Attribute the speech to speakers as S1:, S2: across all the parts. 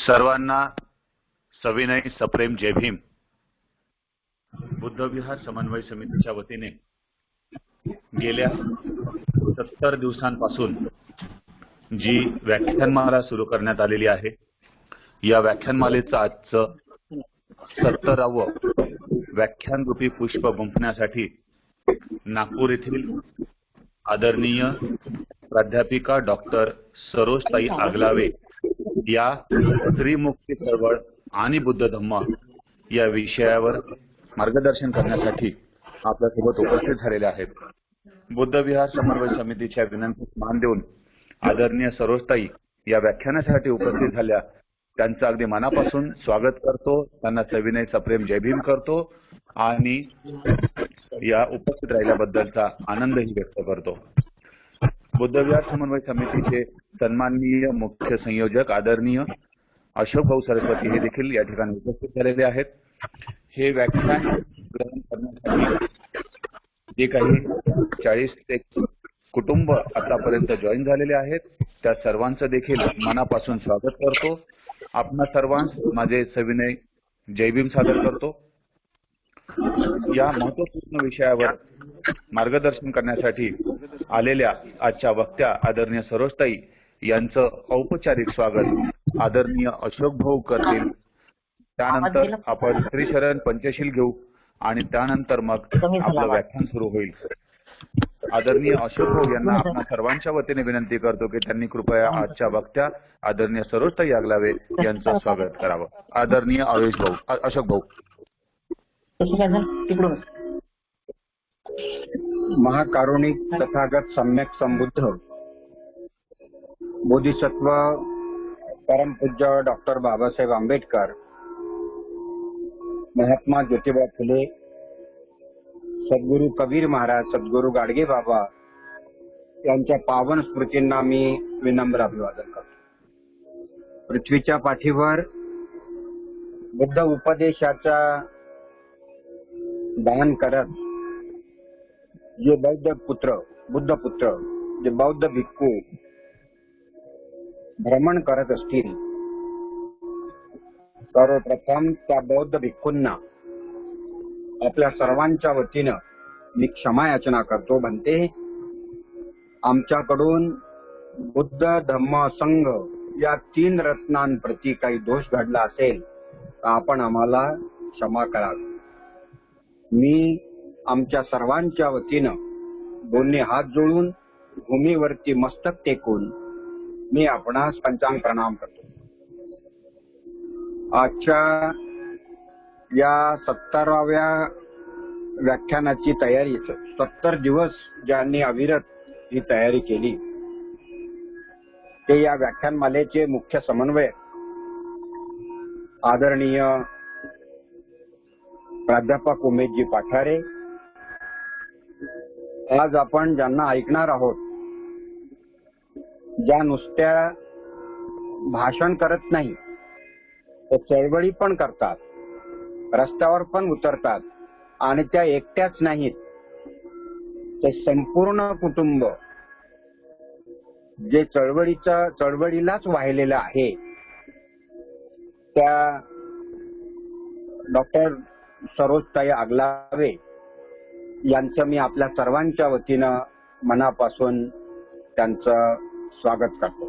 S1: सर्वांना सविनय सप्रेम जय भीम। बुद्धविहार समन्वय समितीच्या वतीने गेल्या 70 दिवसांपासून जी व्याख्यानमाला सुरू करण्यात आलेली आहे, या व्याख्यानमालेचं आजचं 70वे व्याख्यानरूपी पुष्प गुंफण्यासाठी नागपूर येथील आदरणीय प्राध्यापिका डॉक्टर सरोजताई आगलावे या स्त्रीमुक्ती चळवळ आणि बुद्ध धम्म या विषयावर मार्गदर्शन करण्यासाठी आपल्यासोबत उपस्थित झालेले आहेत। बुद्धविहार समन्वय समितीच्या विनंतीस मान देऊन आदरणीय सरोजताई या व्याख्यानासाठी उपस्थित झाल्या, त्यांचं अगदी मनापासून स्वागत करतो, त्यांना सविनय सप्रेम जय भीम करतो आणि या उपस्थित राहिल्याबद्दलचा आनंदही व्यक्त करतो। बुद्धविहार समन्वय समितीचे सन्माननीय मुख्य संयोजक आदरणीय अशोक भाऊ सरस्वती हे देखील या ठिकाणी उपस्थित झालेले आहेत। हे व्याख्यान ग्रहण करण्यासाठी जे काही 40 ते कुटुंब आतापर्यंत जॉईन झालेले आहेत, त्या सर्वांचं देखील मनापासून स्वागत करतो। आपणा सर्वांस माझे सविनय जय भीम सादर करतो। या महत्त्वपूर्ण विषयावर मार्गदर्शन करण्यासाठी आलेल्या आजच्या वक्त्या आदरणीय सरोजताई यांचं औपचारिक स्वागत आदरणीय अशोक भाऊ करतील। त्यानंतर आपण श्रीशरण पंचशील घेऊ आणि त्यानंतर मग आपलं व्याख्यान सुरू होईल। आदरणीय अशोक भाऊ यांना आपणा सर्वांच्या वतीने विनंती करतो की त्यांनी कृपया आजच्या वक्त्या आदरणीय सरोजताई आगलावे यांचं स्वागत करावं। आदरणीय अशोक भाऊ।
S2: महाकारुणिक तथागत सम्यक संबुद्ध बोधिसत्व परमपूज्य डॉक्टर बाबासाहेब आंबेडकर, महात्मा ज्योतिबा फुले, सद्गुरू कबीर महाराज, सद्गुरू गाडगे बाबा यांच्या पावन स्मृतींना मी विनम्र अभिवादन करतो। पृथ्वीच्या पाठीवर बुद्ध उपदेशाचा दान करत जे बुद्ध पुत्र जे बौद्ध भिक्खू भ्रमण करत असतील, सर्वप्रथम त्या बौद्ध भिक्खूंना आपल्या सर्वांच्या वतीनं मी क्षमा याचना करतो। म्हणते आमच्याकडून बुद्ध धम्म संघ या 3 रत्नांप्रती काही दोष घडला असेल तर आपण आम्हाला क्षमा करावी। मी आमच्या सर्वांच्या वतीनं दोन्ही हात जोडून भूमीवरती मस्तक टेकून मी आपणास पंचांग प्रणाम करतो। आजच्या या 70व्या व्याख्यानाची तयारी 70 दिवस ज्यांनी अविरत ही तयारी केली ते या व्याख्यानमालेचे मुख्य समन्वयक आदरणीय प्राध्यापक उमेशजी पाठारे। आज आपण ज्यांना ऐकणार आहोत, ज्या नुसत्या भाषण करत नाही तर चळवळी पण करतात, रस्त्यावर पण उतरतात आणि त्या एकट्याच नाहीत, ते संपूर्ण कुटुंब जे चळवळीलाच वाहिलेलं आहे, त्या डॉक्टर सरोजताई आगलावे यांचं मी आपल्या सर्वांच्या वतीनं मनापासून त्यांचं स्वागत करतो।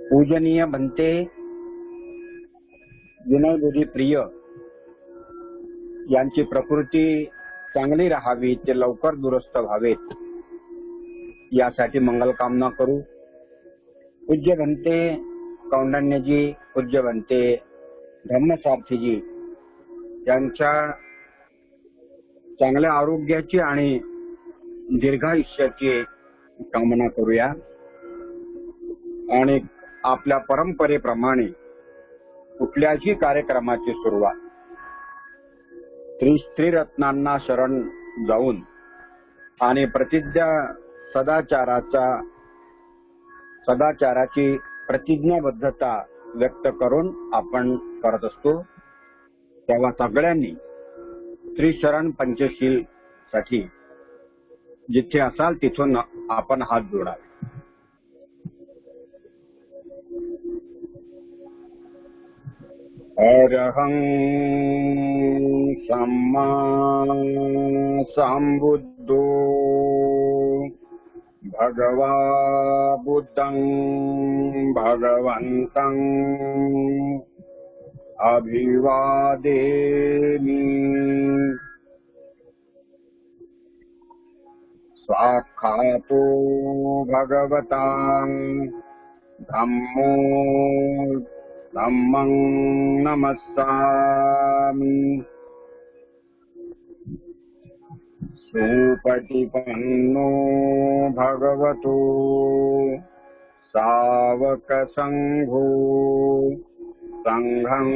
S2: पूजनीय बनते, विनयबुद्धी प्रिय यांची प्रकृती चांगली राहावी, ते लवकर दुरुस्त व्हावेत यासाठी मंगल कामना करू। पूज्य बनते कौंडण्यजी, पूज्य बनते धम्मसारथीजी यांच्या चांगल्या आरोग्याची आणि दीर्घायुष्याची कामना करूया आणि आपल्या परंपरेप्रमाणे कुठल्याही कार्यक्रमाची सुरुवात त्रिरत्नांना शरण जाऊन आणि प्रतिज्ञा सदाचाराची प्रतिज्ञाबद्धता व्यक्त करून आपण करत असतो। तेव्हा सगळ्यांनी त्रिशरण पंचशील साठी जिथे असाल तिथून आपण हात जोडावे। अरहं सम्मा संबुद्धो भगवा बुद्धं भगवन्तं अभिवादेमि। स्वाक्षातो भगवता धम्मो धम्मं नमस्सामि। सुपटिपन्नो भगवतो सावकसङ्घो संघं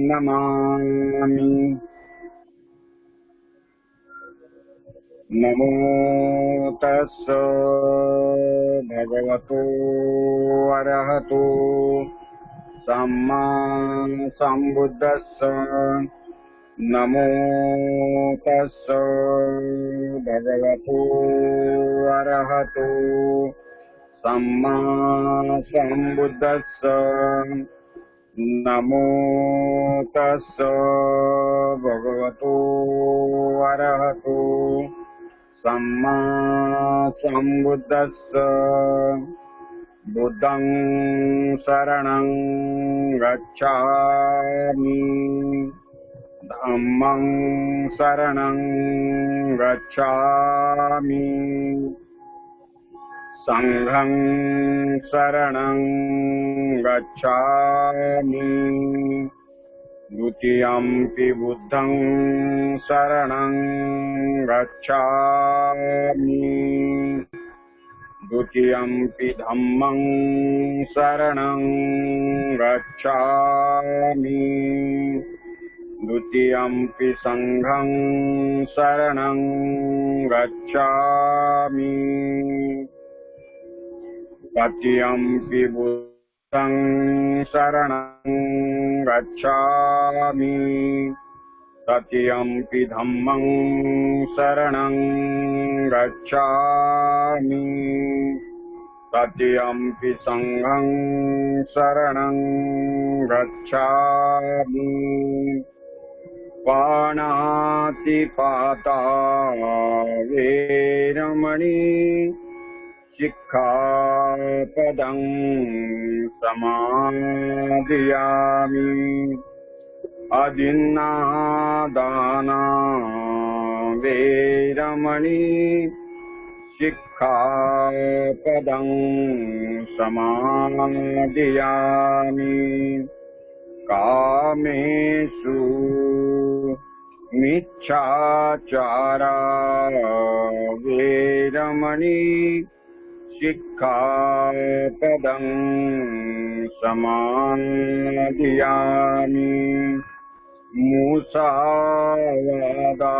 S2: नमामि। नमो तस्स भगवतो अरहतो सम्मा संबुद्धस्स। नमो तस्स भगवतो अरहतो सम्मा संबुद्धस्स। नमो तस्स भगवतो अरहतो सम्मा संबुद्धस्स। बुद्धं शरणं गच्छामि धम्मं शरणं गच्छामि संघं शरणं गच्छामि। द्वितीयंपि बुद्धं शरणं गच्छामि। द्वितीयंपि धम्मं शरणं गच्छामि। द्वितीयंपि संघं शरणं गच्छामि। तृतीयंपि बुद्धं शरणं गच्छामि। तृतीयंपि धम्मं शरणं गच्छामि। तृतीयंपि संघं शरणं गच्छामि। पाणातिपाता वेरमणि शिक्षापदं समादियामि। अदिन्नादाना वेरमणि शिक्षापदं समादियामि। कामेषु मिच्छाचारा वेरमणि शिक्षापदं समादियामि। मुसावादा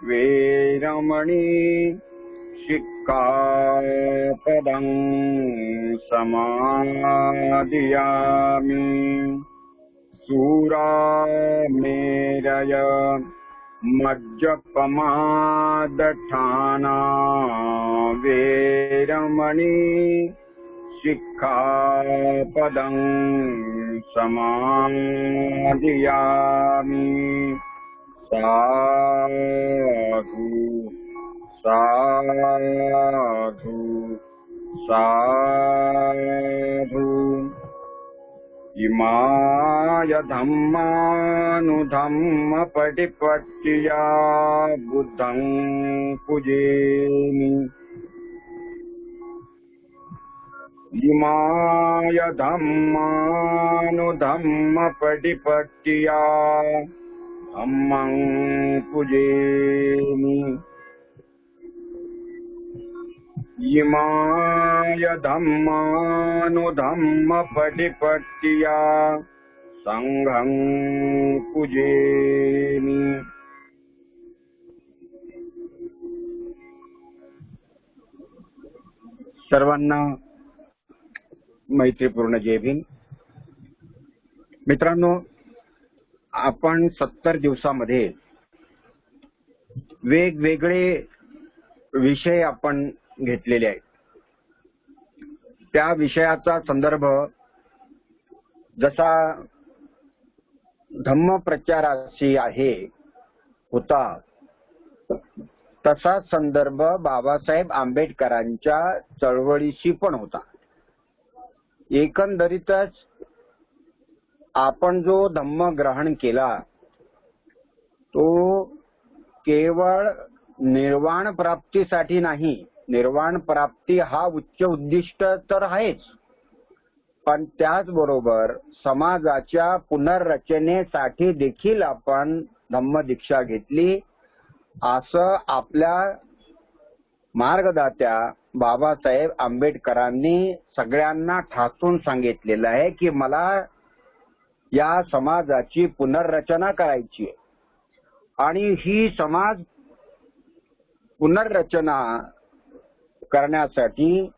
S2: वेरमणि शिक्षापदं समादियामि। सूरामेरय मज्जपमादठाना वेरमणि शिक्षापदं समादियामि। साधु साधु साधु। इमाय धम्मानुधम्मपटिपट्टिया बुद्धं पूजेमि। इमाय धम्मानुधम्मपटिपट्टिया धम्मं पूजेमि। इमाय धम्मानुधम्मपटिपट्टिया संघं पूजेमि। सर्वांना मैत्रीपूर्ण जय भीम। मित्रांनो, आपण 70 दिवसामध्ये वेगवेगळे विषय आपण घेतलेले आहेत. त्या विषयाचा संदर्भ जसा धम्म प्रचाराशी आहे होता तसा संदर्भ बाबासाहेब आंबेडकरांच्या चळवळीशी पण होता. एकंदरीतच आपण जो धम्म ग्रहण केला तो केवळ निर्वाण प्राप्तीसाठी नाही. निर्वाण प्राप्ती हा उच्च उद्दिष्ट तर आहेच, पण त्याचबरोबर समाजाच्या पुनर्रचनेसाठी देखील आपण धम्म दीक्षा घेतली असं आपल्या मार्गदात्या बाबासाहेब आंबेडकरांनी सगळ्यांना ठासून सांगितलेलं आहे की मला या समाजाची पुनर्रचना करायची आहे. आणि ही समाज पुनर्रचना करण्यासाठी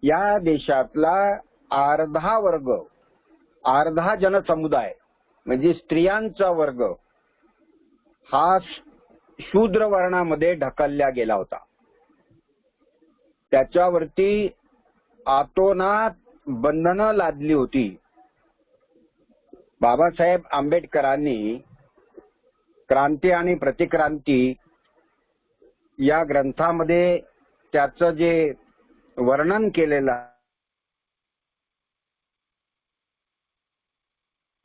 S2: या देशातला अर्धा जनसमुदाय म्हणजे स्त्रियांचा वर्ग हा शूद्र वर्णामध्ये ढकलला गेला होता. त्याच्यावरती आतोनात बंधनं लादली होती. बाबासाहेब आंबेडकरांनी क्रांती आणि प्रतिक्रांती या ग्रंथामध्ये त्याचं जे वर्णन केलेलं आहे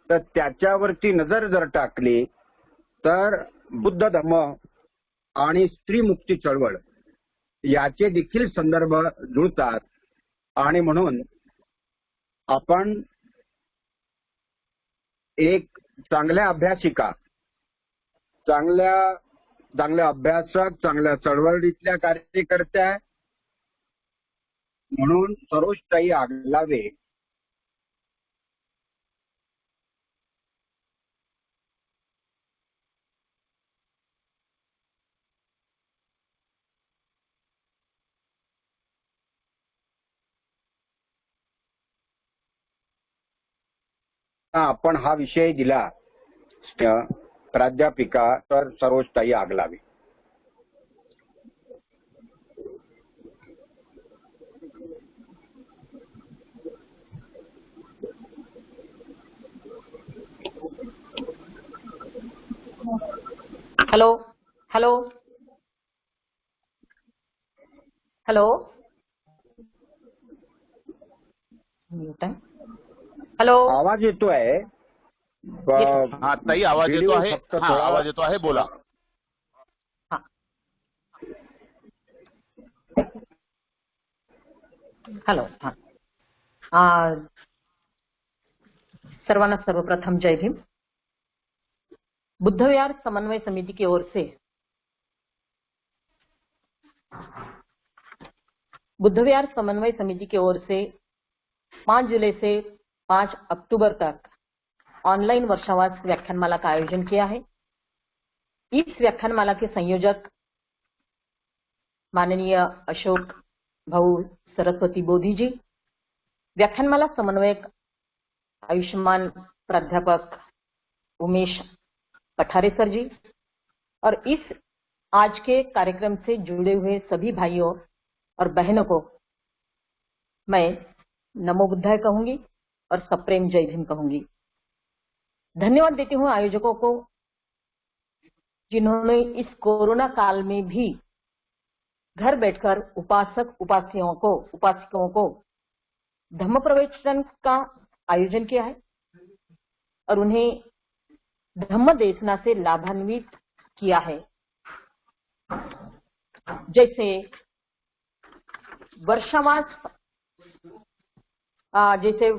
S2: तर त्याच्यावरती नजर जर टाकली तर बुद्ध धम्म आणि स्त्री मुक्ती चळवळ याचे देखील संदर्भ जुळतात. आणि म्हणून आपण एक चांगल्या अभ्यासिका, चांगल्या अभ्यासक, चांगल्या चळवळीतल्या कार्यकर्त्या म्हणून सरोजताई आगलावे आपण हा विषय दिला प्राध्यापिका तर Sarojtai Aglave.
S3: Hello hello hello hello
S2: आवाज येतोय?
S1: हा ताई, आवाज येतो आहे.
S2: फक्त
S1: हा,
S2: थोडा
S1: आवाज येतो आहे, बोला.
S3: हेलो सर्वांना सर्वप्रथम जय भीम. बुद्ध विहार समन्वय समिति की ओर से बुद्ध विहार समन्वय समिति की ओर से 5 जुलाई से 5 अक्टूबर तक ऑनलाइन वर्षावास व्याख्यानमाला का आयोजन किया है. इस व्याख्यानमाला के संयोजक माननीय अशोक भाऊ सरस्वती बोधी जी, व्याख्यानमाला समन्वयक आयुष्मान प्राध्यापक उमेश पठारे सर जी, और इस आज के कार्यक्रम से जुड़े हुए सभी भाइयों और बहनों को मैं नमो बुद्धाय कहूंगी और सप्रेम जय भीम कहूंगी. धन्यवाद देती हूं आयोजकों को, जिन्होंने इस कोरोना काल में भी घर बैठकर उपासकों को धम्म प्रवचन का आयोजन किया है और उन्हें धम्म देशना से लाभान्वित किया है. जैसे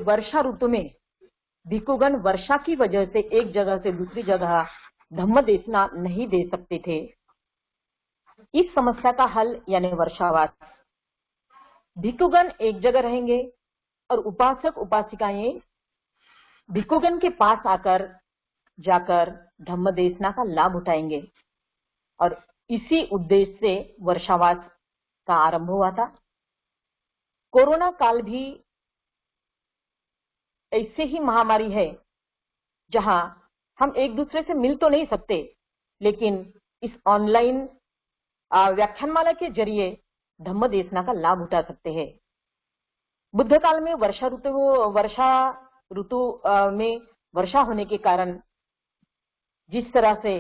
S3: वर्षा ऋतु में भिक्षुगण वर्षा की वजह से एक जगह से दूसरी जगह धम्म देशना नहीं दे सकते थे. इस समस्या का हल यानी वर्षावास, भिक्षुगण एक जगह रहेंगे और उपासक उपासिकाएं भिक्षुगण के पास आकर जाकर धम्म देशना का लाभ उठाएंगे. और इसी उद्देश्य से वर्षावास का आरंभ हुआ था. कोरोना काल भी ऐसे ही महामारी है जहां हम एक दूसरे से मिल तो नहीं सकते, लेकिन इस ऑनलाइन व्याख्यानमाला के जरिए धम्म देशना का लाभ उठा सकते हैं. बुद्ध काल में वर्षा ऋतु में वर्षा होने के कारण जिस तरह से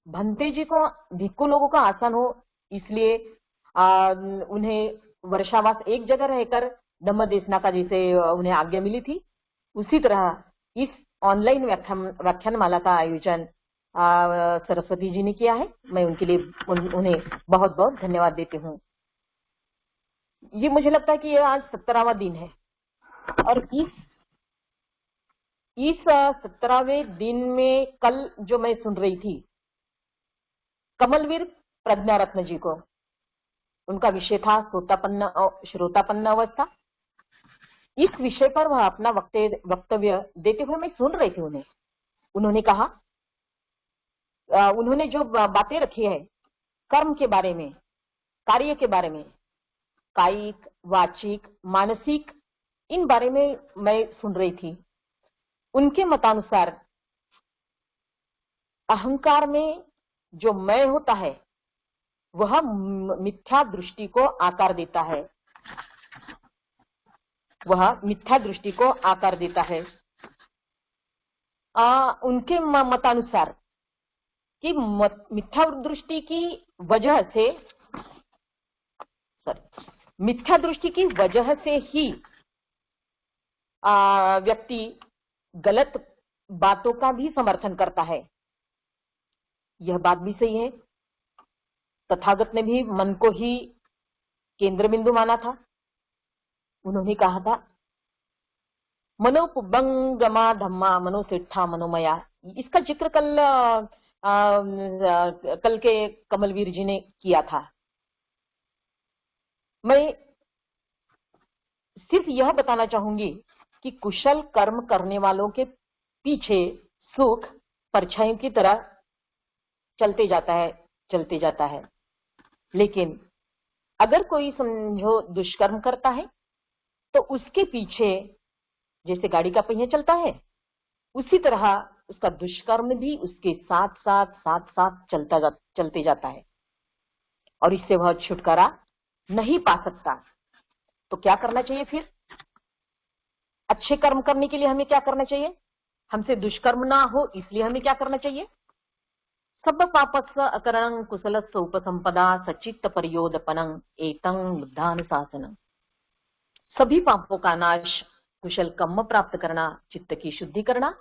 S3: भंते जी को भिक्खु लोगों का आसन हो, इसलिए उन्हें वर्षावास एक जगह रहकर धम्म देशना का जैसे उन्हें आज्ञा मिली थी, उसी तरह इस ऑनलाइन व्याख्यानमाला का आयोजन सरस्वती जी ने किया है। मैं उनके लिए उन्हें बहुत बहुत धन्यवाद देती हूँ। ये मुझे लगता है कि ये आज 17वां दिन है और इस 17वें दिन में कल जो मैं सुन रही थी कमलवीर प्रज्ञा रत्न जी को, उनका विषय था श्रोतापन्न अवस्था। इस विषय पर वह अपना वक्तव्य देते हुए मैं सुन रही थी उन्हें। उन्होंने कहा, उन्होंने जो बातें रखी है कर्म के बारे में, कार्य के बारे में, कायिक, वाचिक, मानसिक, इन बारे में मैं सुन रही थी। उनके मतानुसार अहंकार में जो मैं होता है वह मिथ्या दृष्टि को आकार देता है, वह मिथ्या दृष्टि को आकार देता है। उनके मतानुसार कि मिथ्या दृष्टि की वजह से मिथ्या दृष्टि की वजह से ही व्यक्ति गलत बातों का भी समर्थन करता है। यह बात भी सही है। तथागत ने भी मन को ही केंद्र बिंदु माना था। उन्होंने कहा था, मनोपुबंगमा धम्मा मनोसेठा मनोमया। इसका जिक्र कल के कमलवीर जी ने किया था। मैं सिर्फ यह बताना चाहूंगी कि कुशल कर्म करने वालों के पीछे सुख परछाइयों की तरह चलते जाता है। लेकिन अगर कोई समझो दुष्कर्म करता है तो उसके पीछे जैसे गाड़ी का पहिया चलता है, उसी तरह उसका दुष्कर्म भी उसके साथ चलते जाता है और इससे वह छुटकारा नहीं पा सकता। तो क्या करना चाहिए फिर? अच्छे कर्म करने के लिए हमें क्या करना चाहिए? हमसे दुष्कर्म ना हो इसलिए हमें क्या करना चाहिए? सब पापस्स अकरणं कुशलस्स उपसंपदा सचित्त परियोदपनं एतं बुद्धान शासनं। सभी पापों का नाश, कुशल कर्म प्राप्त करना, चित्त की शुद्धि करना,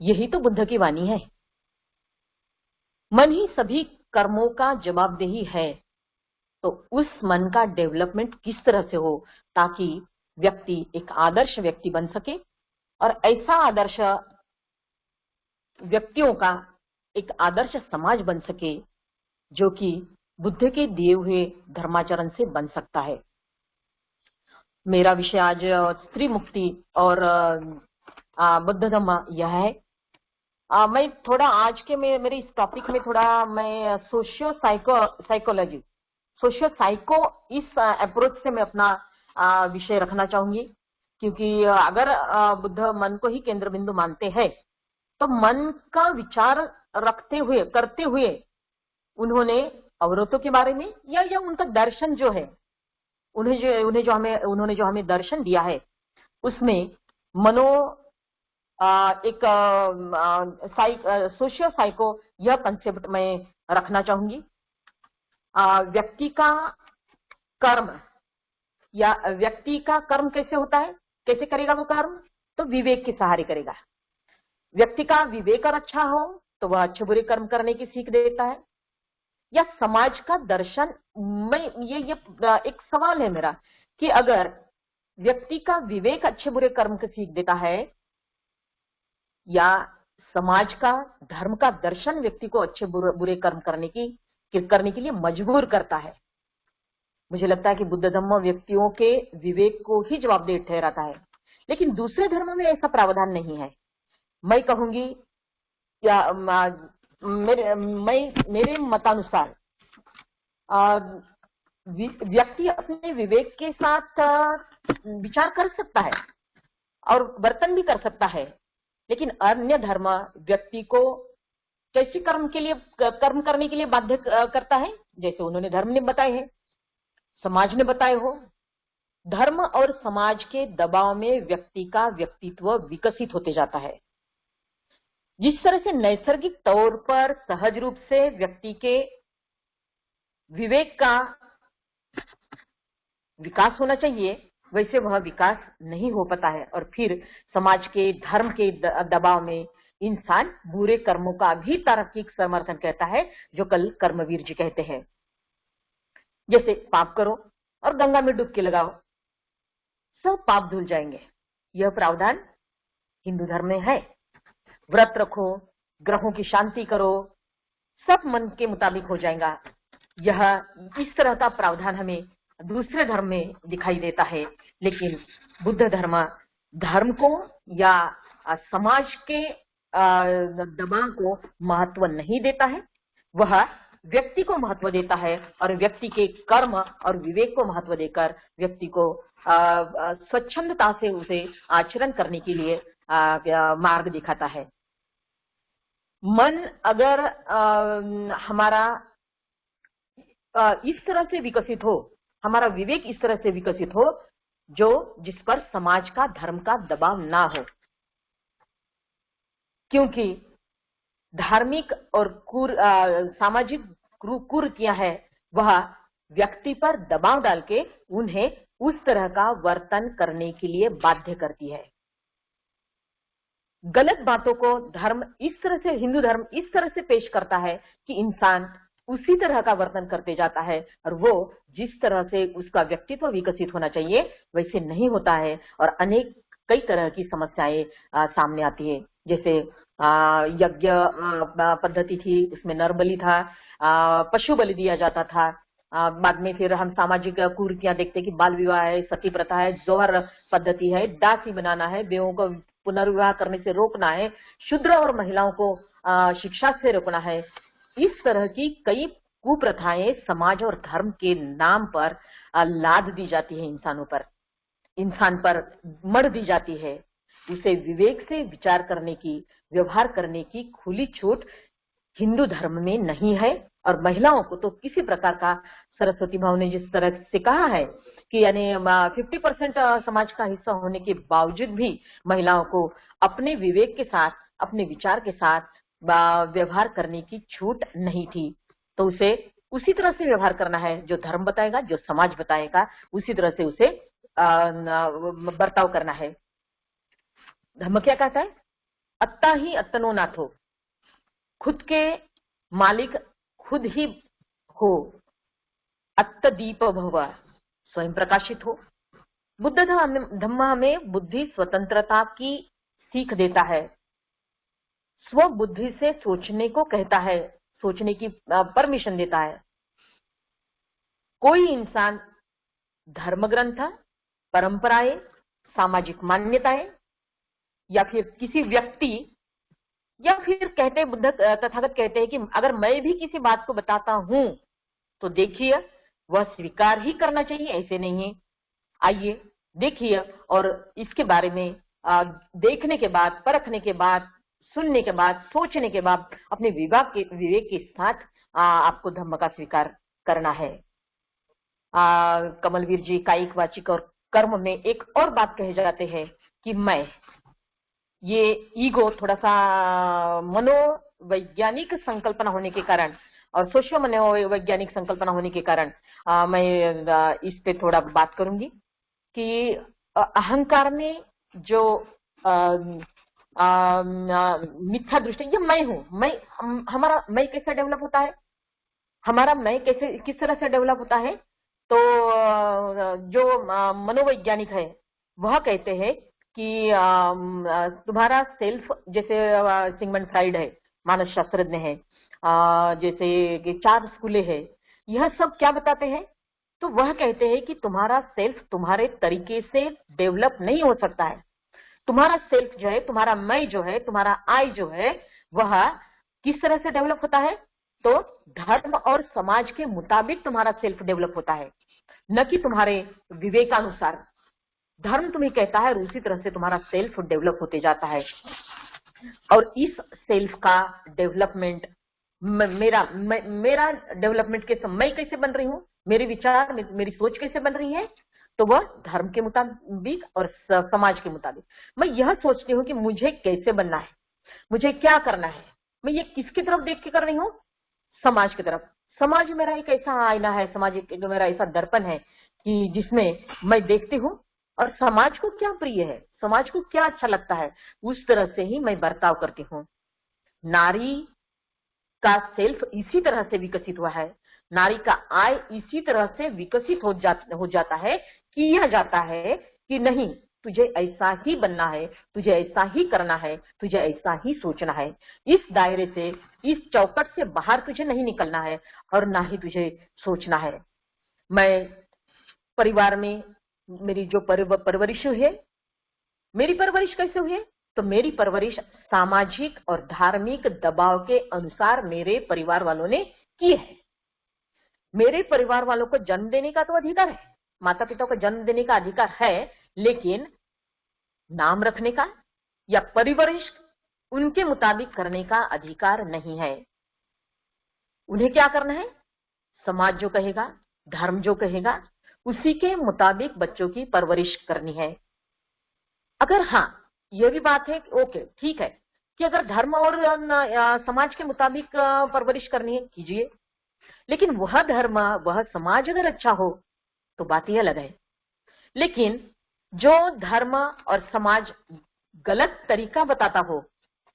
S3: यही तो बुद्ध की वाणी है। मन ही सभी कर्मों का जवाबदेही है, तो उस मन का डेवलपमेंट किस तरह से हो ताकि व्यक्ति एक आदर्श व्यक्ति बन सके और ऐसा आदर्श व्यक्तियों का एक आदर्श समाज बन सके जो कि बुद्ध के दिए हुए धर्माचरण से बन सकता है। मेरा विषय आज स्त्री मुक्ति और बुद्ध धम्म यह है। मैं थोड़ा आज के मेरे इस टॉपिक में थोड़ा मैं सोशियो साइको इस अप्रोच से मैं अपना विषय रखना चाहूंगी, क्योंकि अगर बुद्ध मन को ही केंद्र बिंदु मानते हैं तो मन का विचार करते हुए उन्होंने अवरोधों के बारे में या उनका दर्शन जो है, उन्होंने जो हमें दर्शन दिया है उसमें एक सोशियो साइको यह कंसेप्ट मैं रखना चाहूंगी। व्यक्ति का कर्म कैसे होता है, कैसे करेगा वो कर्म? तो विवेक के सहारे करेगा। व्यक्ति का विवेक अगर अच्छा हो तो वह अच्छे बुरे कर्म करने की सीख देता है। या समाज का दर्शन, ये एक सवाल है मेरा कि अगर व्यक्ति का विवेक अच्छे बुरे कर्म की सीख देता है या समाज का धर्म का दर्शन व्यक्ति को अच्छे बुरे कर्म करने के लिए मजबूर करता है। मुझे लगता है कि बुद्ध धम्म व्यक्तियों के विवेक को ही जवाबदेह ठहराता है, लेकिन दूसरे धर्मों में ऐसा प्रावधान नहीं है। मैं कहूंगी या मेरे मतानुसार व्यक्ति अपने विवेक के साथ विचार कर सकता है और वर्तन भी कर सकता है, लेकिन अन्य धर्म व्यक्ति को कैसे कर्म करने के लिए बाध्य करता है, जैसे उन्होंने धर्म ने बताए हैं, समाज ने बताए हो। धर्म और समाज के दबाव में व्यक्ति का व्यक्तित्व विकसित होते जाता है। जिस तरह से नैसर्गिक तौर पर सहज रूप से व्यक्ति के विवेक का विकास होना चाहिए, वैसे वह विकास नहीं हो पाता है और फिर समाज के धर्म के दबाव में इंसान बुरे कर्मों का भी तार्किक समर्थन कहता है, जो कल कर्मवीर जी कहते हैं। जैसे पाप करो और गंगा में डुबकी लगाओ, सब पाप धुल जाएंगे। यह प्रावधान हिंदू धर्म में है। व्रत रखो, ग्रहों की शांति करो, सब मन के मुताबिक हो जाएगा। यह इस तरह का प्रावधान हमें दूसरे धर्म में दिखाई देता है, लेकिन बुद्ध धर्म को या समाज के दबाव को महत्व नहीं देता है। वह व्यक्ति को महत्व देता है और व्यक्ति के कर्म और विवेक को महत्व देकर व्यक्ति को स्वच्छंदता से उसे आचरण करने के लिए मार्ग दिखाता है। मन अगर हमारा इस तरह से विकसित हो, हमारा विवेक इस तरह से विकसित हो जो जिस पर समाज का धर्म का दबाव ना हो, क्योंकि धार्मिक और सामाजिक कुरीतियां है वह व्यक्ति पर दबाव डाल के उन्हें उस तरह का वर्तन करने के लिए बाध्य करती है। गलत बातों को धर्म इस तरह से, हिंदू धर्म इस तरह से पेश करता है कि इंसान उसी तरह का वर्तन करते जाता है और वो जिस तरह से उसका व्यक्तित्व विकसित होना चाहिए वैसे नहीं होता है और कई तरह की समस्याएं सामने आती है। जैसे यज्ञ पद्धति थी, उसमें नर बलि था, पशु बलि दिया जाता था। बाद में फिर हम सामाजिक कुरीतियां देखते कि बाल विवाह है, सती प्रथा है, जौहर पद्धति है, दासी बनाना है, बेवों को पुनर्विवाह करने से रोकना है, शूद्र और महिलाओं को शिक्षा से रोकना है। इस तरह की कई कुप्रथाएं समाज और धर्म के नाम पर लाद दी जाती है इंसान पर मढ़ दी जाती है। उसे विवेक से विचार करने की, व्यवहार करने की खुली छूट हिंदू धर्म में नहीं है और महिलाओं को तो किसी प्रकार का, सरस्वती माँ ने जिस तरह से कहा है कि यानी 50% समाज का हिस्सा होने के बावजूद भी महिलाओं को अपने विवेक के साथ, अपने विचार के साथ व्यवहार करने की छूट नहीं थी। तो उसे उसी तरह से व्यवहार करना है जो धर्म बताएगा, जो समाज बताएगा, उसी तरह से उसे बर्ताव करना है। धर्म क्या कहता है? अत्ता ही अत्तनो नाथो, खुद के मालिक खुद ही हो, अत्त दीप भव, स्वयं प्रकाशित हो। बुद्ध धम्म हमें बुद्धि स्वतंत्रता की सीख देता है, स्व बुद्धि से सोचने को कहता है, सोचने की परमिशन देता है। कोई इंसान धर्म ग्रंथ, परंपराएं, सामाजिक मान्यताएं या फिर किसी व्यक्ति, या फिर कहते बुद्ध तथागत कहते हैं कि अगर मैं भी किसी बात को बताता हूं तो देखिए वह स्वीकार ही करना चाहिए, ऐसे नहीं है। आइए देखिए और इसके बारे में देखने के बाद, परखने के बाद, सुनने के बाद, सोचने के बाद अपने विवेक के साथ आपको धम्म का स्वीकार करना है। कमलवीर जी कायिक, वाचिक और कर्म में एक और बात कहे जाते हैं कि मैं, ये ईगो थोड़ा सा मनोवैज्ञानिक संकल्पना होने के कारण और सोशियो मनोवैज्ञानिक संकल्पना होने के कारण मैं इस पे थोड़ा बात करूंगी कि अहंकार में जो मिथ्या दृष्टि, ये मैं हूं, हमारा मैं कैसे डेवलप होता है, हमारा मैं कैसे, किस तरह से डेवलप होता है? तो जो मनोवैज्ञानिक है वह कहते हैं कि तुम्हारा सेल्फ, जैसे सिगमंड फ्राइड है, मानस शास्त्रज्ञ है, जैसे कि 4 स्कूलें हैं, यह सब क्या बताते हैं? तो वह कहते हैं कि तुम्हारा सेल्फ तुम्हारे तरीके से डेवलप नहीं हो सकता है। तुम्हारा सेल्फ जो है, तुम्हारा मैं जो है, तुम्हारा आई जो है, वह किस तरह से डेवलप होता है? तो धर्म और समाज के मुताबिक तुम्हारा सेल्फ डेवलप होता है, न कि तुम्हारे विवेकानुसार। धर्म तुम्हें कहता है और उसी तरह से तुम्हारा सेल्फ डेवलप होते जाता है। और इस सेल्फ का डेवलपमेंट, मेरा डेवलपमेंट कैसे, मैं कैसे बन रही हूँ, मेरे विचार, मेरी सोच कैसे बन रही है, तो वह धर्म के मुताबिक और समाज के मुताबिक। मैं यह सोचती हूँ कि मुझे कैसे बनना है, मुझे क्या करना है, मैं ये किसकी तरफ देख के कर रही हूँ? समाज की तरफ। समाज मेरा एक ऐसा आईना है, समाज एक मेरा ऐसा दर्पण है कि जिसमें मैं देखती हूँ और समाज को क्या प्रिय है, समाज को क्या अच्छा लगता है, उस तरह से ही मैं बर्ताव करती हूँ। नारी का सेल्फ इसी तरह से विकसित हुआ है, नारी का आय इसी तरह से विकसित हो जाता है, किया जाता है कि नहीं, तुझे ऐसा ही बनना है, तुझे ऐसा ही करना है, तुझे ऐसा ही सोचना है। इस दायरे से, इस चौकट से बाहर तुझे नहीं निकलना है और ना ही तुझे सोचना है। मैं परिवार में मेरी जो परवरिश हुई है, मेरी परवरिश कैसे हुई है? तो मेरी परवरिश सामाजिक और धार्मिक दबाव के अनुसार मेरे परिवार वालों ने की है। मेरे परिवार वालों को जन्म देने का तो अधिकार है, माता पिता को जन्म देने का अधिकार है, लेकिन नाम रखने का या परवरिश उनके मुताबिक करने का अधिकार नहीं है। उन्हें क्या करना है? समाज जो कहेगा, धर्म जो कहेगा, उसी के मुताबिक बच्चों की परवरिश करनी है। अगर हाँ, यह भी बात है कि ओके ठीक है कि अगर धर्म और समाज के मुताबिक परवरिश करनी है, कीजिए, लेकिन वह धर्म, वह समाज अगर अच्छा हो तो बात ही अलग है। लेकिन जो धर्म और समाज गलत तरीका बताता हो,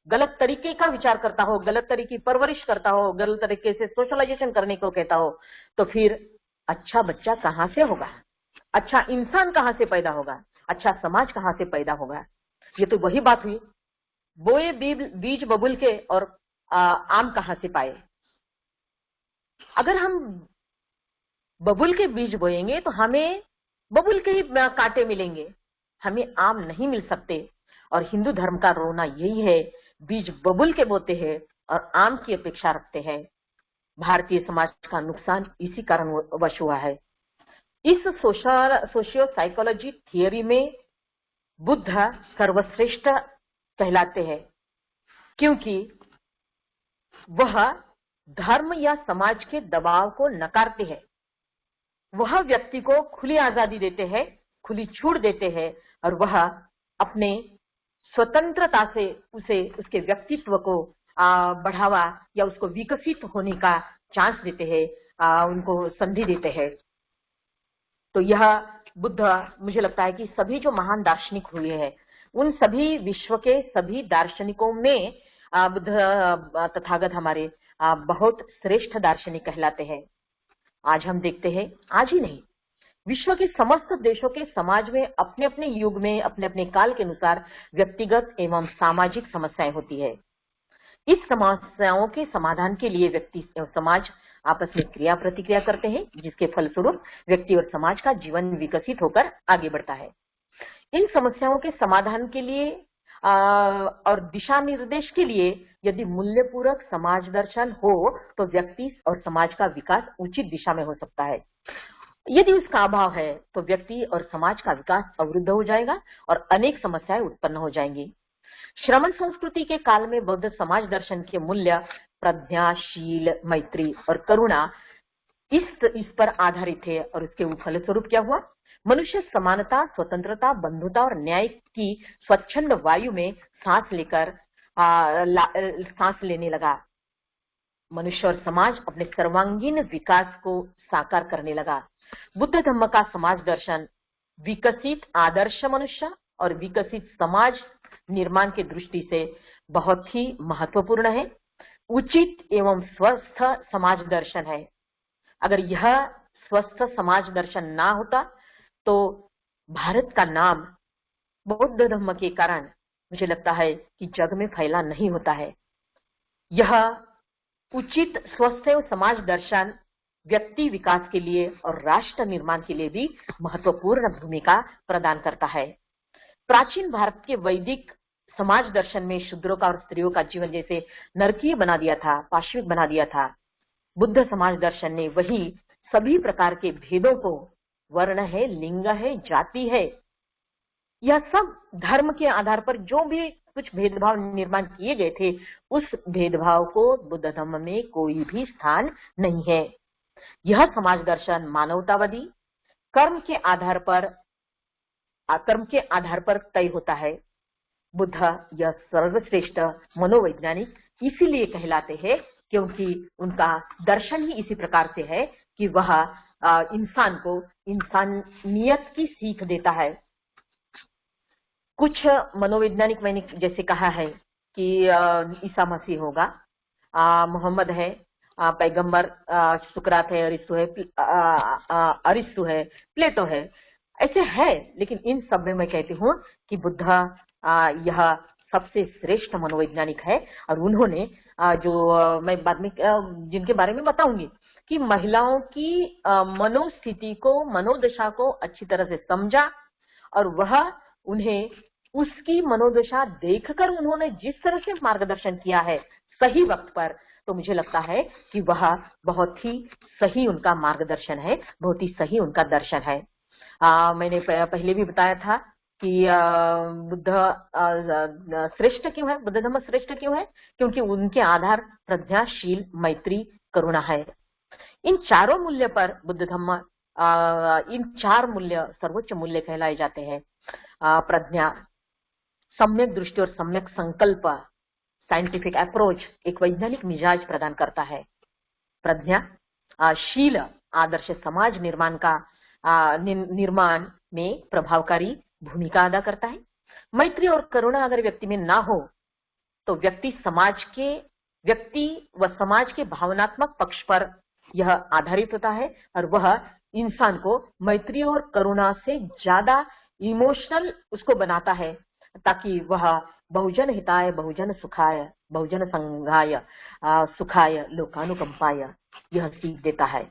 S3: गलत तरीके का विचार करता हो, गलत तरीके की परवरिश करता हो, गलत तरीके से सोशलाइजेशन करने को कहता हो, तो फिर अच्छा बच्चा कहां से होगा, अच्छा इंसान कहां से पैदा होगा, अच्छा समाज कहां से पैदा होगा? ये तो वही बात हुई, बोए बीज बबुल के और आम कहां से पाए। अगर हम बबुल के बीज बोएंगे तो हमें बबुल के ही कांटे मिलेंगे, हमें आम नहीं मिल सकते। और हिंदू धर्म का रोना यही है, बीज बबुल के बोते हैं और आम की अपेक्षा रखते हैं। भारतीय समाज का नुकसान इसी कारण वश हुआ है। इस सोशियो साइकोलॉजी थियरी में बुद्ध सर्वश्रेष्ठ कहलाते हैं, क्योंकि वह धर्म या समाज के दबाव को नकारते हैं। वह व्यक्ति को खुली आजादी देते हैं, खुली छूट देते हैं, और वह अपने स्वतंत्रता से उसके व्यक्तित्व को बढ़ावा या उसको विकसित होने का चांस देते हैं, उनको संधि देते हैं। तो यह बुद्ध, मुझे लगता है कि सभी जो महान दार्शनिक हुए हैं, उन सभी विश्व के सभी दार्शनिकों में बुद्ध तथागत हमारे बहुत श्रेष्ठ दार्शनिक कहलाते हैं। आज हम देखते हैं, आज ही नहीं, विश्व के समस्त देशों के समाज में अपने अपने युग में, अपने अपने काल के अनुसार व्यक्तिगत एवं सामाजिक समस्याएं होती है। इस समस्याओं के समाधान के लिए व्यक्ति और समाज आपस में क्रिया प्रतिक्रिया करते हैं, जिसके फलस्वरूप व्यक्ति और समाज का जीवन विकसित होकर आगे बढ़ता है। इन समस्याओं के समाधान के लिए और दिशा निर्देश के लिए यदि मूल्यपूर्वक समाज दर्शन हो तो व्यक्ति और समाज का विकास उचित दिशा में हो सकता है। यदि उसका अभाव है तो व्यक्ति और समाज का विकास अवरुद्ध हो जाएगा और अनेक समस्याएं उत्पन्न हो जाएंगी। श्रमण संस्कृति के काल में बौद्ध समाज दर्शन के मूल्य प्रज्ञाशील, मैत्री और करुणा इस पर आधारित थे, और उसके फलस्वरूप क्या हुआ? मनुष्य समानता, स्वतंत्रता, बंधुता और न्याय की स्वच्छंद वायु में सांस लेने लगा। मनुष्य और समाज अपने सर्वांगीण विकास को साकार करने लगा। बुद्ध धम्म का समाज दर्शन विकसित आदर्श मनुष्य और विकसित समाज निर्माण की दृष्टि से बहुत ही महत्वपूर्ण है, उचित एवं स्वस्थ समाज दर्शन है। अगर यह स्वस्थ समाज दर्शन ना होता तो भारत का नाम बौद्ध धर्म के कारण मुझे लगता है कि जग में फैला नहीं होता है। यह उचित स्वस्थ समाज दर्शन व्यक्ति विकास के लिए और राष्ट्र निर्माण के लिए भी महत्वपूर्ण भूमिका प्रदान करता है। प्राचीन भारत के वैदिक समाज दर्शन में शूद्रों का और स्त्रियों का जीवन जैसे नरकीय बना दिया था, पाशविक बना दिया था। बुद्ध समाज दर्शन ने वही सभी प्रकार के भेदों को, वर्ण है, लिंग है, जाति है, यह सब धर्म के आधार पर जो भी कुछ भेदभाव निर्माण किए गए थे, उस भेदभाव को बुद्ध धर्म में कोई भी स्थान नहीं है। यह समाज दर्शन मानवतावादी कर्म के आधार पर तय होता है। बुद्ध यह सर्वश्रेष्ठ मनोवैज्ञानिक इसीलिए कहलाते हैं क्योंकि उनका दर्शन ही इसी प्रकार से है कि वह इंसान को इंसानियत की सीख देता है। कुछ मनोवैज्ञानिक मैंने जैसे कहा है कि ईसा मसीह होगा, मोहम्मद है, पैगंबर सुकरात है, अरिस्टो है, प्लेटो है, ऐसे है। लेकिन इन सब में मैं कहती हूँ कि बुद्ध यह सबसे श्रेष्ठ मनोवैज्ञानिक है और उन्होंने जो मैं बाद में जिनके बारे में बताऊंगी कि महिलाओं की मनोस्थिति को, मनोदशा को अच्छी तरह से समझा और वह उन्हें उसकी मनोदशा देखकर उन्होंने जिस तरह से मार्गदर्शन किया है सही वक्त पर, तो मुझे लगता है कि वह बहुत ही सही उनका मार्गदर्शन है, बहुत ही सही उनका दर्शन है। मैंने पहले भी बताया था कि बुद्ध श्रेष्ठ क्यों है, बुद्ध धम्म श्रेष्ठ क्यों है, क्योंकि उनके आधार प्रज्ञाशील, मैत्री, करुणा है। इन चारों मूल्य पर बुद्ध धम्म, इन चार मूल्य सर्वोच्च मूल्य कहलाए जाते हैं। प्रज्ञा, सम्यक दृष्टि और सम्यक संकल्प, साइंटिफिक अप्रोच एक वैज्ञानिक मिजाज प्रदान करता है। प्रज्ञा, शील आदर्श समाज निर्माण में प्रभावकारी भूमिका अदा करता है। मैत्री और करुणा अगर व्यक्ति में ना हो तो व्यक्ति व समाज के भावनात्मक पक्ष पर यह आधारित होता है और वह इंसान को मैत्री और करुणा से ज्यादा इमोशनल उसको बनाता है ताकि वह बहुजन हिताय, बहुजन सुखाय, बहुजन संघाय, सुखाय, लोकानुकंपाय यह सीख देता है।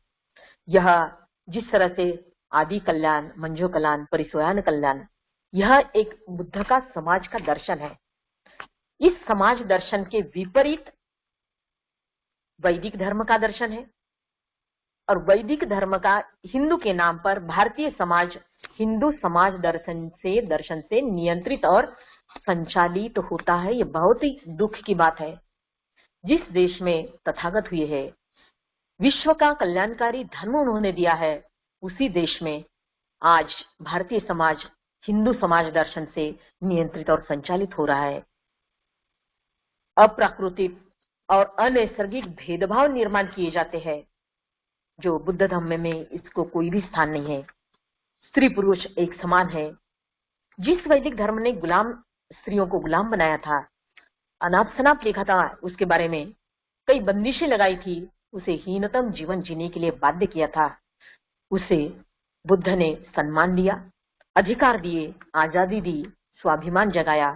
S3: यह जिस तरह से आदि कल्याण, मंजो कल्याण, परिसोयान कल्याण, यह एक बुद्ध का समाज का दर्शन है। इस समाज दर्शन के विपरीत वैदिक धर्म का दर्शन है और वैदिक धर्म का हिंदू के नाम पर भारतीय समाज हिंदू समाज दर्शन से नियंत्रित और संचालित होता है। ये बहुत ही दुख की बात है। जिस देश में तथागत हुए है, विश्व का कल्याणकारी धर्म उन्होंने दिया है, उसी देश में आज भारतीय समाज हिंदू समाज दर्शन से नियंत्रित और संचालित हो रहा है। अप्राकृतिक और अनैसर्गिक भेदभाव निर्माण किए जाते हैं जो बुद्ध धम्म में इसको कोई भी स्थान नहीं है। स्त्री पुरुष एक समान है। जिस वैदिक धर्म ने स्त्रियों को गुलाम बनाया था, अनाप शनाप लिखा था, उसके बारे में कई बंदिशें लगाई थी, उसे हीनतम जीवन जीने के लिए बाध्य किया था, उसे बुद्ध ने सम्मान दिया, अधिकार दिए, आजादी दी, स्वाभिमान जगाया।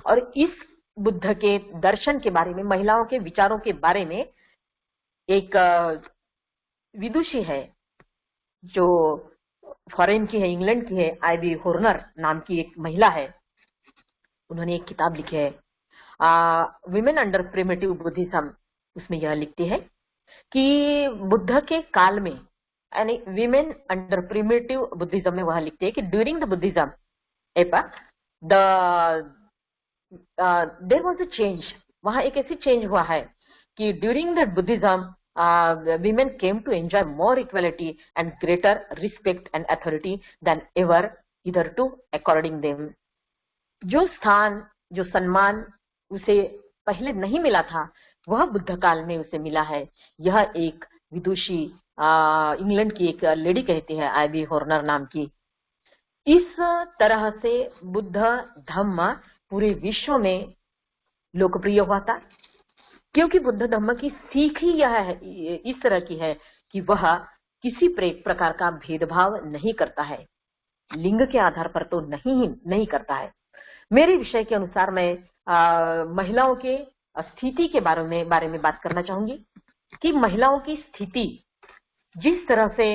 S3: और इस बुद्ध के दर्शन के बारे में, महिलाओं के विचारों के बारे में एक विदुषी है जो फॉरेन की है, इंग्लैंड की है, आईवी होर्नर नाम की एक महिला है। उन्होंने एक किताब लिखी है विमेन अंडर प्रिमिटिव बुद्धिज्म। उसमें यह लिखती है कि बुद्ध के काल में, यानी विमेन अंडर प्रिमिटिव बुद्धिज्म में वह लिखते हैं कि during the Buddhism there was a change. वहां एक ऐसी चेंज हुआ है कि during the Buddhism women came to enjoy more equality and greater respect and authority than ever hitherto according them। जो स्थान, जो सम्मान उसे पहले नहीं मिला था, वह बुद्ध काल में उसे मिला है। यह एक विदुषी इंग्लैंड की एक लेडी कहती है, आईवी होर्नर नाम की। इस तरह से बुद्ध धम्म पूरे विश्व में लोकप्रिय हुआ था क्योंकि बुद्ध धम्म की सीख ही यह है, इस तरह की है कि वह किसी प्रकार का भेदभाव नहीं करता है, लिंग के आधार पर तो नहीं करता है। मेरे विषय के अनुसार मैं महिलाओं के स्थिति के बारे में बात करना चाहूंगी कि महिलाओं की स्थिति जिस तरह से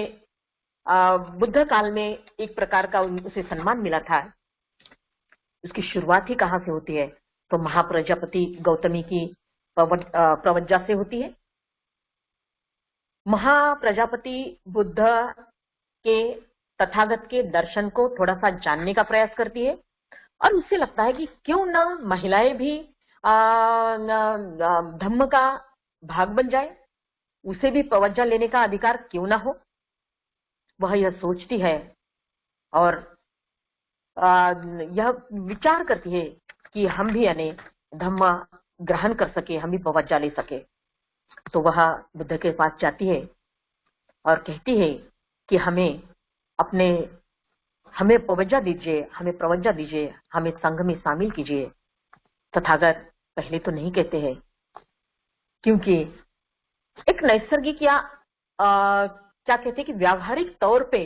S3: बुद्ध काल में एक प्रकार का उसे सम्मान मिला था, उसकी शुरुआत ही कहाँ से होती है? तो महाप्रजापति गौतमी की प्रवज्जा से होती है। महाप्रजापति बुद्ध के तथागत के दर्शन को थोड़ा सा जानने का प्रयास करती है और उससे लगता है कि क्यों ना महिलाएं भी धम्म का भाग बन जाए, उसे भी प्रवज्जा लेने का अधिकार क्यों ना हो। वह यह सोचती है और यह विचार करती है कि हम भी यानी धम्म ग्रहण कर सके, हम भी पवज्जा ले सके। तो वह बुद्ध के पास जाती है और कहती है कि हमें पवज्जा दीजिए, हमें प्रवज्जा दीजिए, हमें संघ में शामिल कीजिए। तथागत पहले तो नहीं कहते हैं, क्योंकि एक नैसर्गिक या क्या कहते हैं कि व्यावहारिक तौर पे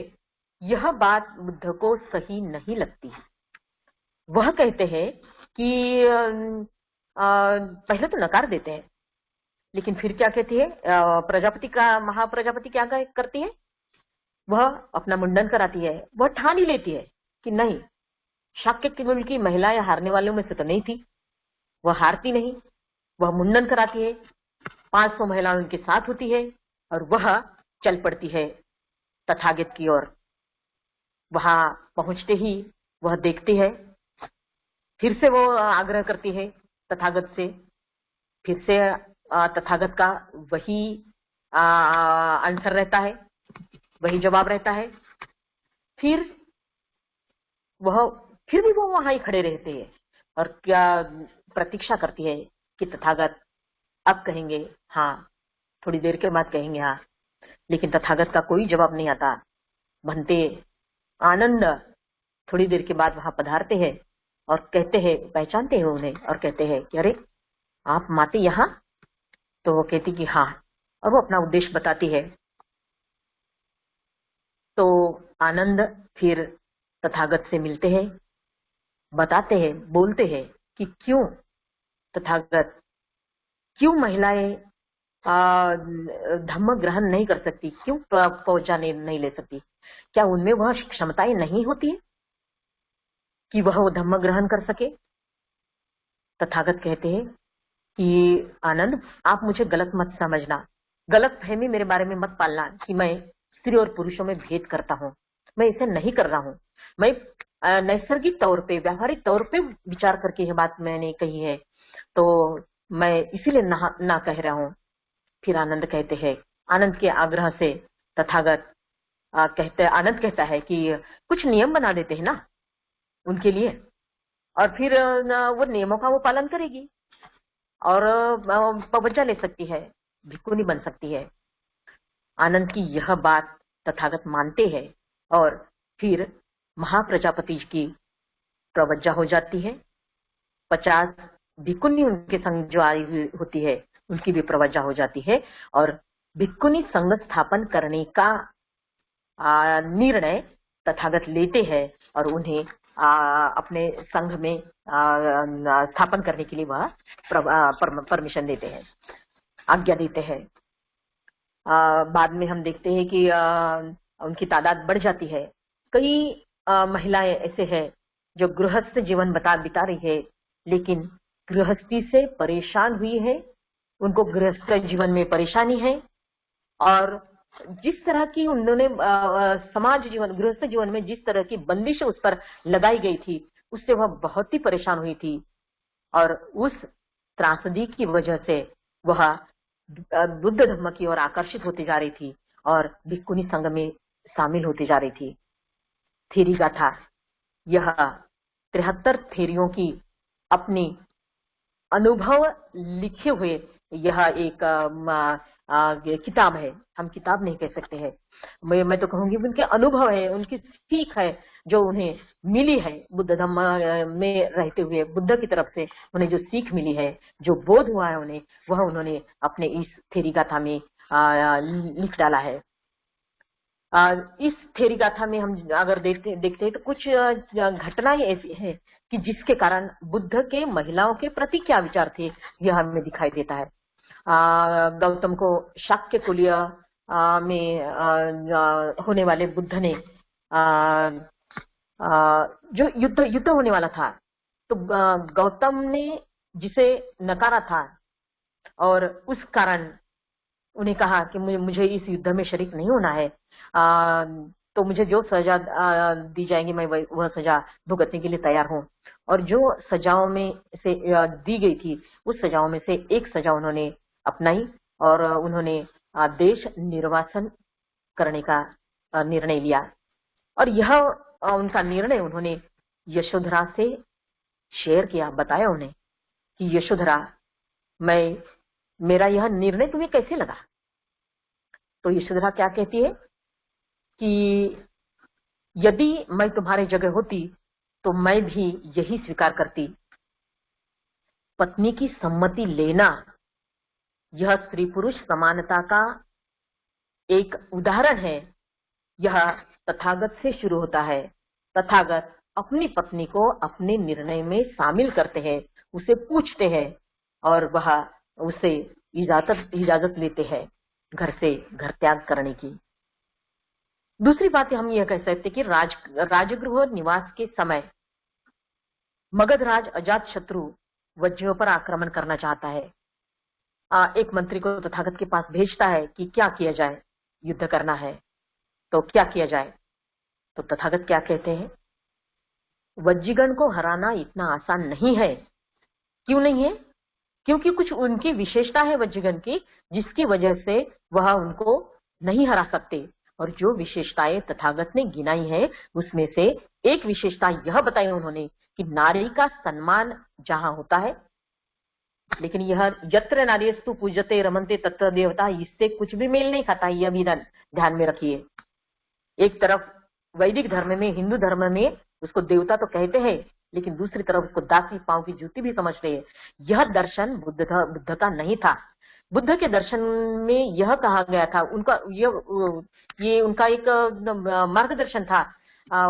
S3: यह बात बुद्ध को सही नहीं लगती। वह कहते हैं कि पहले तो नकार देते हैं, लेकिन फिर क्या कहती है, महाप्रजापति क्या करती है, वह अपना मुंडन कराती है। वह ठान ही लेती है कि नहीं, शाक्य कुल की महिलाएं हारने वालों में से तो नहीं थी, वह हारती नहीं। वह मुंडन कराती है, 500 महिलाएं उनके साथ होती है और वह चल पड़ती है तथागत की ओर। वहां पहुंचते ही वह देखती है, फिर से वो आग्रह करती है तथागत से। फिर से तथागत का वही आंसर रहता है, वही जवाब रहता है। फिर भी वो वहां ही खड़े रहते हैं और क्या प्रतीक्षा करती है कि तथागत अब कहेंगे हाँ, थोड़ी देर के बाद कहेंगे हाँ। लेकिन तथागत का कोई जवाब नहीं आता। भंते आनंद थोड़ी देर के बाद वहां पधारते हैं और कहते हैं, पहचानते हैं उन्हें और कहते हैं कि अरे आप माते यहाँ? तो वो कहती कि हाँ, और वो अपना उद्देश्य बताती है। तो आनंद फिर तथागत से मिलते हैं, बताते हैं, बोलते हैं कि क्यों तथागत, क्यों महिलाएं धम्म ग्रहण नहीं कर सकती, क्यों पहुंचा नहीं ले सकती? क्या उनमें वह क्षमताएं नहीं होती है कि वह धम्म ग्रहण कर सके? तथागत कहते हैं कि आनंद, आप मुझे गलत मत समझना, गलत फहमी मेरे बारे में मत पालना कि मैं स्त्री और पुरुषों में भेद करता हूँ। मैं इसे नहीं कर रहा हूँ। मैं नैसर्गिक तौर पे, व्यावहारिक तौर पे विचार करके यह बात मैंने कही है, तो मैं इसीलिए ना कह रहा हूँ। फिर आनंद कहते हैं, आनंद के आग्रह से तथागत आनंद कहता है कि कुछ नियम बना देते हैं ना उनके लिए, और फिर वो नियमों का वो पालन करेगी और पवज्जा ले सकती है, भिक्खुनी बन सकती है। आनंद की यह बात तथागत मानते हैं और फिर महाप्रजापति की प्रवज्जा हो जाती है। 50 भिक्खुनी उनके संग जो आई हुई होती है उनकी भी प्रवज्जा हो जाती है और भिक्खुनी संघ स्थापन करने का निर्णय तथागत लेते हैं और उन्हें अपने संघ में स्थापन करने के लिए वह परमिशन देते हैं, आज्ञा देते हैं। बाद में हम देखते हैं कि उनकी तादाद बढ़ जाती है। कई महिलाएं ऐसे हैं जो गृहस्थ जीवन बिता रही है, लेकिन गृहस्थी से परेशान हुई है, उनको गृहस्थ जीवन में परेशानी है और जिस तरह की उन्होंने समाज जीवन, गृहस्थ जीवन में जिस तरह की बंदिश उस पर लगाई गई थी, उससे वह बहुत ही परेशान हुई थी और उस त्रासदी की वजह से वह बुद्ध धर्म की ओर आकर्षित होती जा रही थी और भिक्खुनी संघ में शामिल होती जा रही थी। थेरी गाथा, यह 73 थेरियों की अपनी अनुभव लिखे हुए यह एक किताब है। हम किताब नहीं कह सकते हैं, मैं तो कहूंगी उनके अनुभव है, उनकी सीख है जो उन्हें मिली है बुद्ध धम्म में रहते हुए। बुद्ध की तरफ से उन्हें जो सीख मिली है, जो बोध हुआ है उन्हें, वह उन्होंने अपने इस थेरी गाथा में लिख डाला है। इस थेरी गाथा में हम अगर देखते हैं तो कुछ घटनाएं ऐसी हैं कि जिसके कारण बुद्ध के महिलाओं के प्रति क्या विचार थे यह हमें दिखाई देता है। गौतम को शाक्य कुलीय में होने वाले बुद्ध ने जो युद्ध होने वाला था, तो गौतम ने जिसे नकारा था और उस कारण उन्हें कहा कि मुझे इस युद्ध में शरीक नहीं होना है, तो मुझे जो सजा दी जाएगी मैं वह सजा भुगतने के लिए तैयार हूँ। और जो सजाओं में से दी गई थी, उस सजाओं में से एक सजा उन्होंने अपनाई और उन्होंने देश निर्वासन करने का निर्णय लिया। और यह उनका निर्णय उन्होंने यशोधरा से शेयर किया, बताया उन्हें कि यशोधरा, मेरा यह निर्णय तुम्हें कैसे लगा? तो यशोधरा क्या कहती है कि यदि मैं तुम्हारी जगह होती तो मैं भी यही स्वीकार करती। पत्नी की सम्मति लेना यह स्त्री पुरुष समानता का एक उदाहरण है। यह तथागत से शुरू होता है। तथागत अपनी पत्नी को अपने निर्णय में शामिल करते हैं, उसे पूछते हैं और वह उसे इजाजत लेते हैं घर से घर त्याग करने की। दूसरी बात हम यह कह सकते कि राजगृह निवास के समय मगधराज अजातशत्रु वज्जियों पर आक्रमण करना चाहता है। एक मंत्री को तथागत के पास भेजता है कि क्या किया जाए, युद्ध करना है तो क्या किया जाए। तो तथागत क्या कहते हैं, वज्जीगण को हराना इतना आसान नहीं है। क्यों नहीं है? क्योंकि कुछ उनकी विशेषता है वज्जीगण की, जिसकी वजह से वह उनको नहीं हरा सकते। और जो विशेषताएं तथागत ने गिनाई है उसमें से एक विशेषता यह बताई उन्होंने कि नारी का सम्मान जहां होता है, लेकिन यह यत्र नार्यस्तु पूजते रमन्ते तत्र देवता, इससे कुछ भी मेल नहीं खाता। यह भी ध्यान में रखिए। एक तरफ वैदिक धर्म में, हिंदू धर्म में उसको देवता तो कहते हैं, लेकिन दूसरी तरफ उसको दासी पांव की जूती भी समझते हैं। यह दर्शन बुद्ध का नहीं था। बुद्ध के दर्शन में यह कहा गया था, उनका ये उनका एक मार्गदर्शन था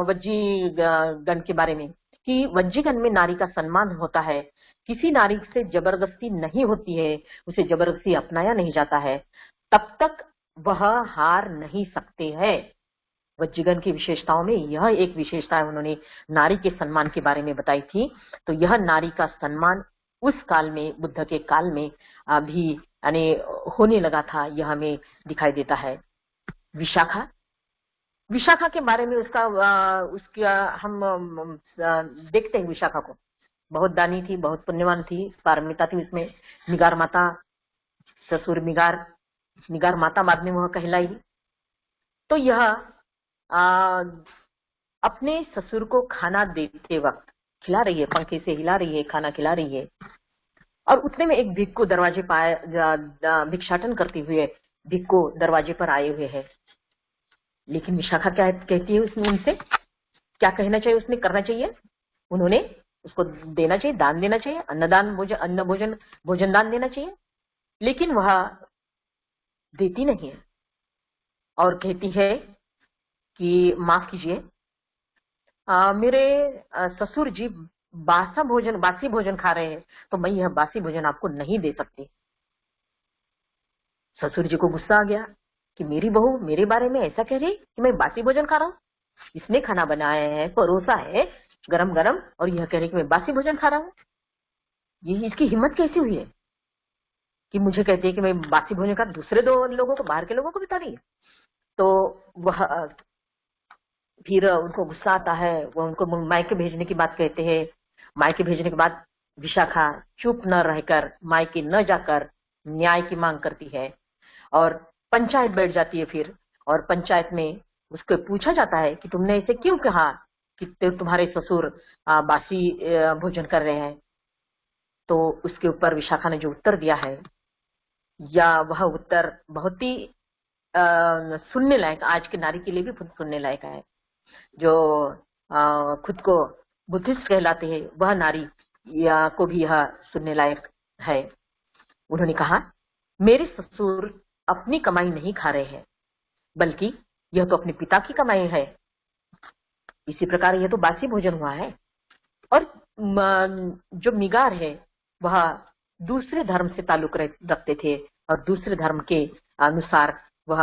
S3: वज्जी गण के बारे में, कि वज्जी गण में नारी का सम्मान होता है, किसी नारी से जबरदस्ती नहीं होती है, उसे जबरदस्ती अपनाया नहीं जाता है, तब तक वह हार नहीं सकते हैं। वज्जीगण की विशेषताओं में यह एक विशेषता है, उन्होंने नारी के सम्मान के बारे में बताई थी। तो यह नारी का सम्मान उस काल में, बुद्ध के काल में भी यानी होने लगा था, यह हमें दिखाई देता है। विशाखा के बारे में उसका हम देखते हैं। विशाखा को बहुत दानी थी, बहुत पुण्यवान थी, पारमिता थी उसमें। मिगार माता, ससुर मिगार माता बाद में वह कहलाई। तो यह अपने ससुर को खाना देते वक्त खिला रही है, पंखे से हिला रही है, खाना खिला रही है, और उतने में एक भिक्खु दरवाजे पर भिक्षाटन करते हुए भिक्खु दरवाजे पर आए हुए हैं। लेकिन विशाखा क्या कहती है उसने उनसे, क्या कहना चाहिए, उसने करना चाहिए, उन्होंने उसको देना चाहिए, दान देना चाहिए, भोजन दान देना चाहिए, लेकिन वह देती नहीं है और कहती है कि माफ कीजिए, मेरे ससुर जी बासी भोजन खा रहे हैं, तो मैं यह बासी भोजन आपको नहीं दे सकती। ससुर जी को गुस्सा आ गया कि मेरी बहू मेरे बारे में ऐसा कह रही कि मैं बासी भोजन खा रहा हूँ। इसने खाना बनाया है, परोसा है गरम गरम, और यह कह रही कि मैं बासी भोजन खा रहा हूँ। ये इसकी हिम्मत कैसी हुई है कि मुझे कहती है कि मैं बासी भोजन खा, दूसरे दो लोगों को, बाहर के लोगों को बता रही है। तो वह फिर उनको गुस्सा आता है, वो उनको मायके भेजने की बात कहते हैं। मायके भेजने के बाद विशाखा चुप न रहकर, मायके न जाकर न्याय की मांग करती है और पंचायत बैठ जाती है फिर। और पंचायत में उसको पूछा जाता है कि तुमने ऐसे क्यों कहा कि तुम्हारे ससुर बासी भोजन कर रहे हैं। तो उसके ऊपर विशाखा ने जो उत्तर दिया है, या वह उत्तर बहुत ही सुनने लायक, आज के नारी के लिए भी सुनने लायक है। जो खुद को बुद्धिस्ट कहलाते हैं, वह नारी या को भी यह सुनने लायक है। उन्होंने कहा, मेरे ससुर अपनी कमाई नहीं खा रहे हैं, बल्कि यह तो अपने पिता की कमाई है। इसी प्रकार यह तो बासी भोजन हुआ है। और जो मिगार है वह दूसरे धर्म से ताल्लुक रखते थे और दूसरे धर्म के अनुसार वह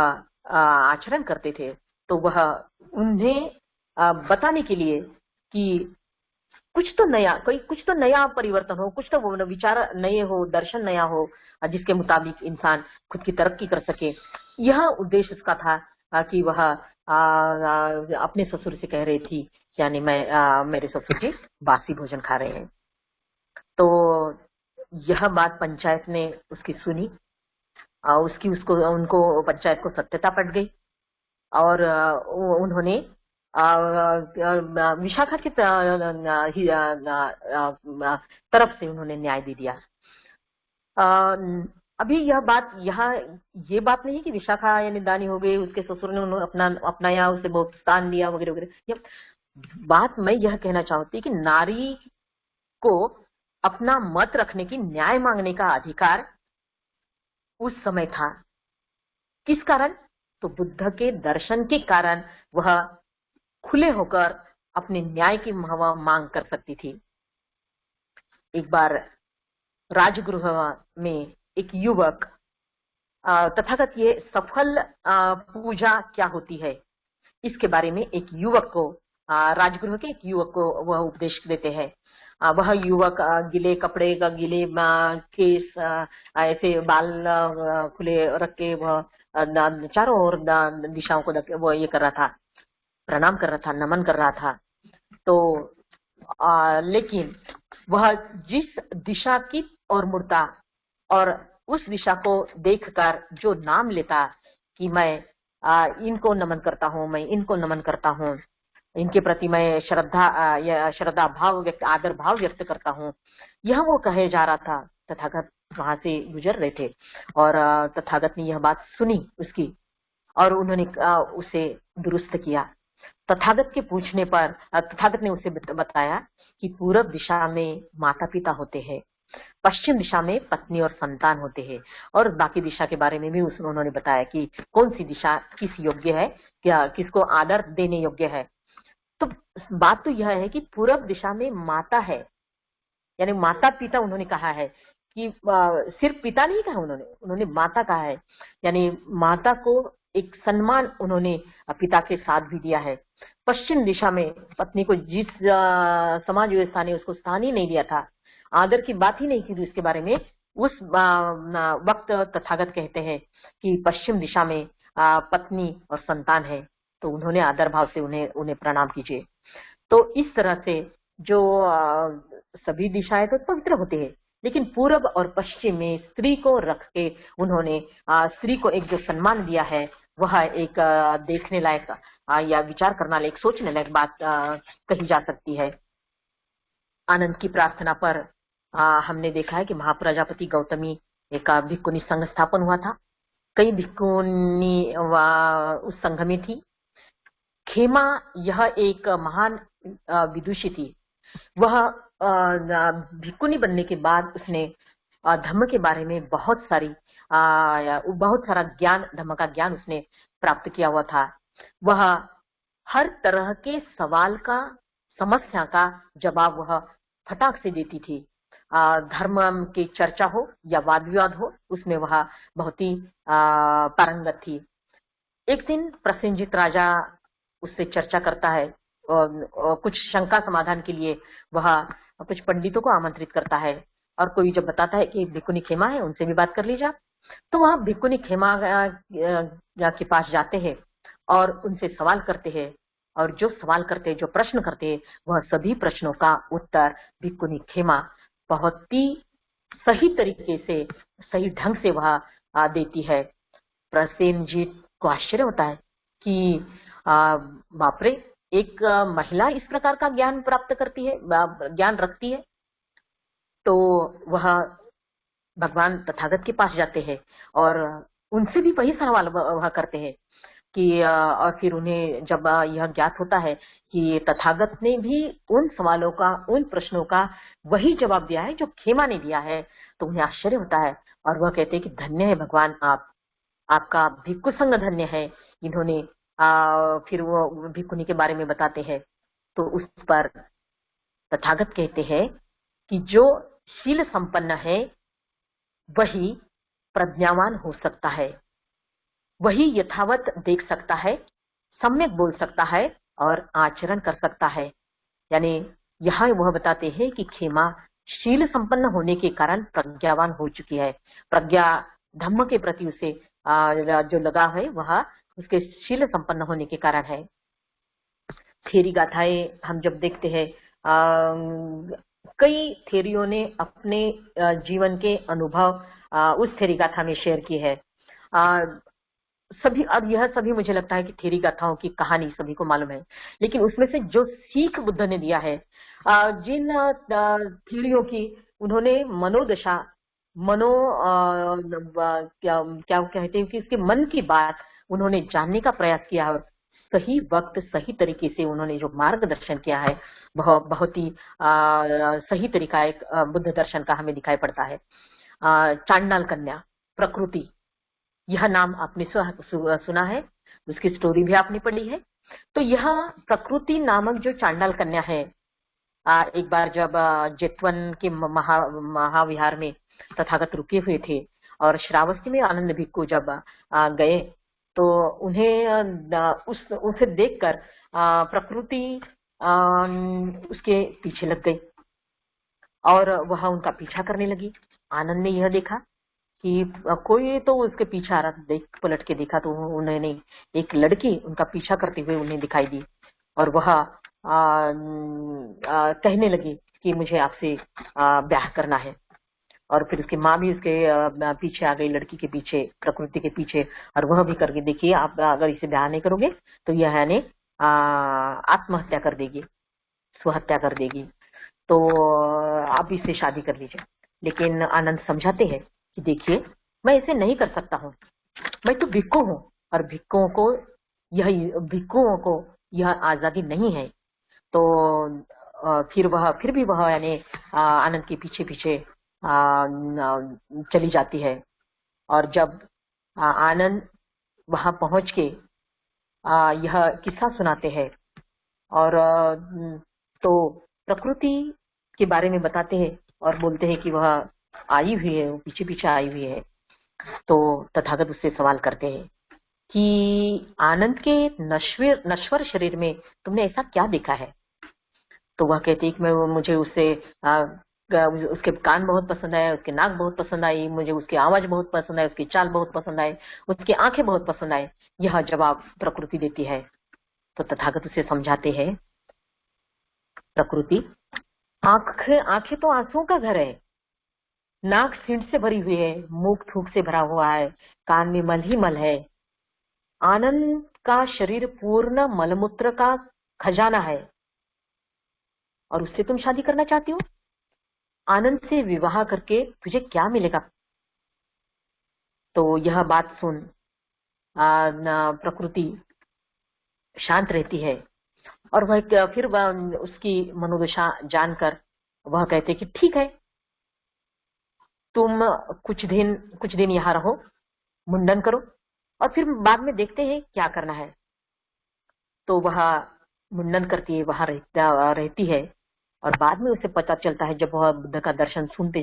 S3: आचरण करते थे। तो वह उन्हें बताने के लिए कि कुछ तो नया परिवर्तन हो, कुछ तो विचार नए हो, दर्शन नया हो, जिसके मुताबिक इंसान खुद की तरक्की कर सके। यह उद्देश्य उसका था कि वह अपने ससुर से कह रही थी, यानी मेरे ससुर जी बासी भोजन खा रहे हैं। तो यह बात पंचायत ने उसकी सुनी, उनको पंचायत को सत्यता पट गई और उन्होंने विशाखा की तरफ से उन्होंने न्याय दे दिया। अभी यह बात यहाँ ये बात नहीं कि विशाखा यानी दानी हो गई, उसके ससुर ने उन्होंने अपनाया, उसे बहुत स्थान दिया वगैरह वगैरह। यह बात मैं यह कहना चाहती कि नारी को अपना मत रखने की, न्याय मांगने का अधिकार उस समय था। किस कारण? तो बुद्ध के दर्शन के कारण वह खुले होकर अपने न्याय की मांग कर सकती थी। एक बार राजगृह में एक युवक, तथागत ये सफल पूजा क्या होती है इसके बारे में एक युवक को, राजगृह के एक युवक को वह उपदेश देते हैं। वह युवक गीले कपड़े का, गीले केस, ऐसे बाल खुले रख के वह चारों ओर दिशाओं को वो ये कर रहा था, प्रणाम कर रहा था, नमन कर रहा था। तो लेकिन वह जिस दिशा की ओर मुड़ता और उस दिशा को देखकर जो नाम लेता कि मैं इनको नमन करता हूँ, मैं इनको नमन करता हूँ, इनके प्रति मैं श्रद्धा भाव व्यक्त, आदर भाव व्यक्त करता हूँ, यह वो कहे जा रहा था। तथागत वहां से गुजर रहे थे और तथागत ने यह बात सुनी उसकी और उन्होंने उसे दुरुस्त किया। तथागत के पूछने पर तथागत ने उसे बताया कि पूरब दिशा में माता पिता होते हैं, पश्चिम दिशा में पत्नी और संतान होते हैं, और बाकी दिशा के बारे में भी उन्होंने बताया कि कौन सी दिशा किस योग्य है, क्या किसको आदर देने योग्य है। तो बात तो यह है कि पूरब दिशा में माता है, यानी माता पिता उन्होंने कहा है कि सिर्फ पिता नहीं कहा उन्होंने माता कहा है, यानी माता को एक सम्मान उन्होंने पिता के साथ भी दिया है। पश्चिम दिशा में पत्नी को जिस समाज व्यवस्था ने उसको स्थान ही नहीं दिया था, आदर की बात ही नहीं की थी उसके बारे में, उस वक्त तथागत कहते हैं कि पश्चिम दिशा में पत्नी और संतान है, तो उन्होंने आदर भाव से उन्हें प्रणाम कीजिए। तो इस तरह से जो सभी दिशाएं तो पवित्र होती है, लेकिन पूर्व और पश्चिम में स्त्री को रख के उन्होंने स्त्री को एक जो सम्मान दिया है, वह एक देखने लायक या विचार करने लायक, सोचने लायक बात कही जा सकती है। आनंद की प्रार्थना पर हमने देखा है कि महाप्रजापति गौतमी एक भिक्खुनी संघ स्थापन हुआ था। कई भिक्खुनी उस संघ में थी। खेमा यह एक महान विदुषी थी। वह भिक्खुनी बनने के बाद उसने धम्म के बारे में बहुत सारा ज्ञान, धम्म का ज्ञान उसने प्राप्त किया हुआ था। वह हर तरह के सवाल का, समस्या का जवाब वह फटाक से देती थी। धर्म की चर्चा हो या वाद विवाद हो, उसमें वह बहुत ही पारंगत थी। एक दिन प्रसेनजीत राजा उससे चर्चा करता है और कुछ शंका समाधान के लिए वह कुछ पंडितों को आमंत्रित करता है, और कोई जब बताता है कि भिक्खुनी खेमा है, उनसे भी बात कर लीजिए, तो वह भिक्खुनी खेमा के पास जाते हैं और उनसे सवाल करते हैं, और जो सवाल करते हैं, जो प्रश्न करते हैं, वह सभी प्रश्नों का उत्तर भिक्खुनी खेमा बहुत ही सही तरीके से, सही ढंग से वह देती है। प्रसेनजीत को आश्चर्य होता है कि बाप रे, एक महिला इस प्रकार का ज्ञान प्राप्त करती है, ज्ञान रखती है। तो वह भगवान तथागत के पास जाते हैं और उनसे भी वही सवाल वह करते हैं कि और फिर उन्हें जब यह ज्ञात होता है कि तथागत ने भी उन सवालों का, उन प्रश्नों का वही जवाब दिया है जो खेमा ने दिया है, तो उन्हें आश्चर्य होता है और वह कहते हैं कि धन्य है भगवान, आपका भिक्खु संघ धन्य है। इन्होंने फिर वो भिक्खुनी के बारे में बताते हैं, तो उस पर तथागत कहते हैं कि जो शील संपन्न है वही प्रज्ञावान हो सकता है, वही यथावत देख सकता है, सम्यक बोल सकता है और आचरण कर सकता है। यानी यहाँ वह बताते हैं कि खेमा शील संपन्न होने के कारण प्रज्ञावान हो चुकी है। प्रज्ञा, धम्म के प्रति उसे जो लगाव है वह उसके शील संपन्न होने के कारण है। थेरी गाथाएं हम जब देखते हैं, कई थेरियों ने अपने जीवन के अनुभव उस थेरी गाथा में शेयर किए हैं। सभी, अब यह सभी मुझे लगता है कि थेरी गाथाओं की कहानी सभी को मालूम है, लेकिन उसमें से जो सीख बुद्ध ने दिया है, जिन थेरियों की उन्होंने मनोदशा, मनो क्या क्या कहते हैं कि इसके मन की बात उन्होंने जानने का प्रयास किया है, और सही वक्त सही तरीके से उन्होंने जो मार्गदर्शन किया है, बहुत ही सही तरीका एक बुद्ध दर्शन का हमें दिखाई पड़ता है। चांडाल कन्या, प्रकृति, यह नाम आपने सुना है, उसकी स्टोरी भी आपने पढ़ी है। तो यह प्रकृति नामक जो चांडाल कन्या है, एक बार जब जेतवन के महाविहार में तथागत रुके हुए थे और श्रावस्ती में आनंद भिक्खु जब गए, तो उन्हें उसे देखकर प्रकृति उसके पीछे लग गई और वह उनका पीछा करने लगी। आनंद ने यह देखा कि कोई तो उसके पीछे आ रहा था, देख पलट के देखा तो उन्होंने एक लड़की उनका पीछा करते हुए उन्हें दिखाई दी, और वह कहने लगी कि मुझे आपसे ब्याह करना है। और फिर उसकी माँ भी उसके पीछे आ गई, लड़की के पीछे, प्रकृति के पीछे, और वह भी करके देखिए, आप अगर इसे ब्याह नहीं करोगे तो यह यानी आत्महत्या कर देगी, स्वहत्या कर देगी, तो आप इससे शादी कर लीजिए। लेकिन आनंद समझाते हैं कि देखिए, मैं इसे नहीं कर सकता हूँ, मैं तो भिक्खु हूँ, और भिक्खुओं को यह आजादी नहीं है। तो फिर भी वह यानी आनंद के पीछे पीछे चली जाती है। और जब आनंद वहां पहुंच के यह किस्सा सुनाते हैं, और तो प्रकृति के बारे में बताते हैं और बोलते हैं कि वह आई हुई है, वो पीछे पीछे आई हुई है। तो तथागत उससे सवाल करते हैं कि आनंद के नश्वर शरीर में तुमने ऐसा क्या देखा है? तो वह कहती है कि मुझे उसके कान बहुत पसंद आए, उसके नाक बहुत पसंद आई, मुझे उसकी आवाज बहुत पसंद आई, उसकी चाल बहुत पसंद आई, उसकी आंखें बहुत पसंद आई। यह जवाब प्रकृति देती है। तो तथागत उसे समझाते हैं, प्रकृति, आंखें तो आंसुओं का घर है, नाक सींट से भरी हुई है, मुख थूक से भरा हुआ है, कान में मल ही मल है। आनंद का शरीर पूर्ण मलमूत्र का खजाना है, और उससे तुम शादी करना चाहती हो? आनंद से विवाह करके तुझे क्या मिलेगा? तो यह बात सुन प्रकृति शांत रहती है, और वह फिर उसकी मनोदशा जानकर वह कहते कि ठीक है, तुम कुछ दिन यहाँ रहो, मुंडन करो, और फिर बाद में देखते हैं क्या करना है। तो वह मुंडन करती है, वहां रहती है, और बाद में उसे पता चलता है, जब वह बुद्ध का दर्शन सुनते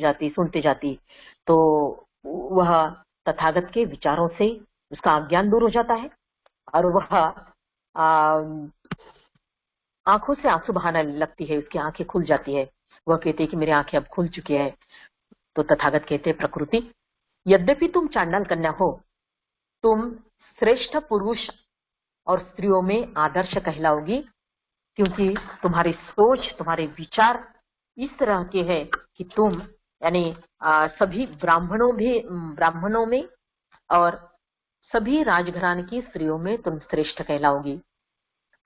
S3: जाती, तो वह तथागत के विचारों से उसका अज्ञान दूर हो जाता है, और वह आंखों से आंसू बहाने लगती है, उसकी आंखें खुल जाती है। वह कहते हैं कि मेरी आंखें अब खुल चुकी है। तो तथागत कहते हैं, प्रकृति, यद्यपि तुम चांडाल कन्या हो, तुम श्रेष्ठ पुरुष और स्त्रियों में आदर्श कहलाओगी, क्योंकि तुम्हारी सोच, तुम्हारे विचार इस तरह के हैं कि तुम यानी सभी ब्राह्मणों में और सभी राजघराने की स्त्रियों में तुम श्रेष्ठ कहलाओगी।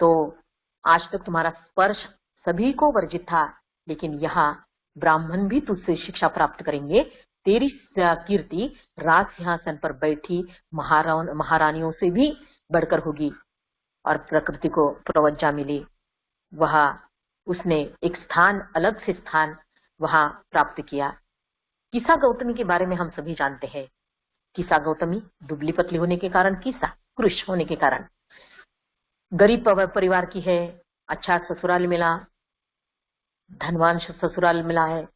S3: तो आज तक तुम्हारा स्पर्श सभी को वर्जित था, लेकिन यहाँ ब्राह्मण भी तुझसे शिक्षा प्राप्त करेंगे। तेरी कीर्ति राज सिंहासन पर बैठी महारानियों से भी बढ़कर होगी। और प्रकृति को प्रवज्जा मिली, उसने एक अलग से स्थान वहां प्राप्त किया। किसा गौतमी के बारे में हम सभी जानते हैं। किसा गौतमी दुबली पतली होने के कारण, कृश होने के कारण, गरीब परिवार की है, अच्छा ससुराल मिला, धनवान ससुराल मिला है,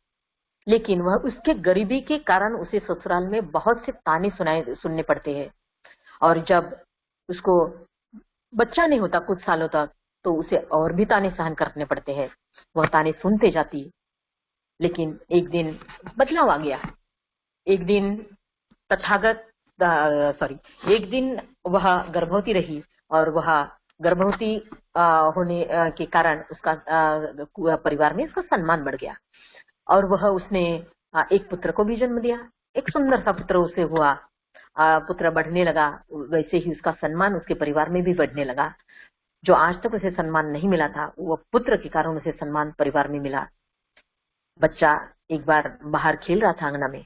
S3: लेकिन वह उसके गरीबी के कारण उसे ससुराल में बहुत से ताने सुनने पड़ते हैं। और जब उसको बच्चा नहीं होता कुछ सालों तक, तो उसे और भी ताने सहन करने पड़ते हैं। वह ताने सुनते जाती, लेकिन एक दिन बदलाव आ गया। एक दिन वह गर्भवती रही, और वह गर्भवती होने के कारण उसका परिवार में उसका सम्मान बढ़ गया, और उसने एक पुत्र को भी जन्म दिया। एक सुंदर सा पुत्र उसे हुआ, पुत्र बढ़ने लगा, वैसे ही उसका सम्मान उसके परिवार में भी बढ़ने लगा। जो आज तक उसे सम्मान नहीं मिला था, वो पुत्र के कारण उसे सम्मान परिवार में मिला। बच्चा एक बार बाहर खेल रहा था अंगना में,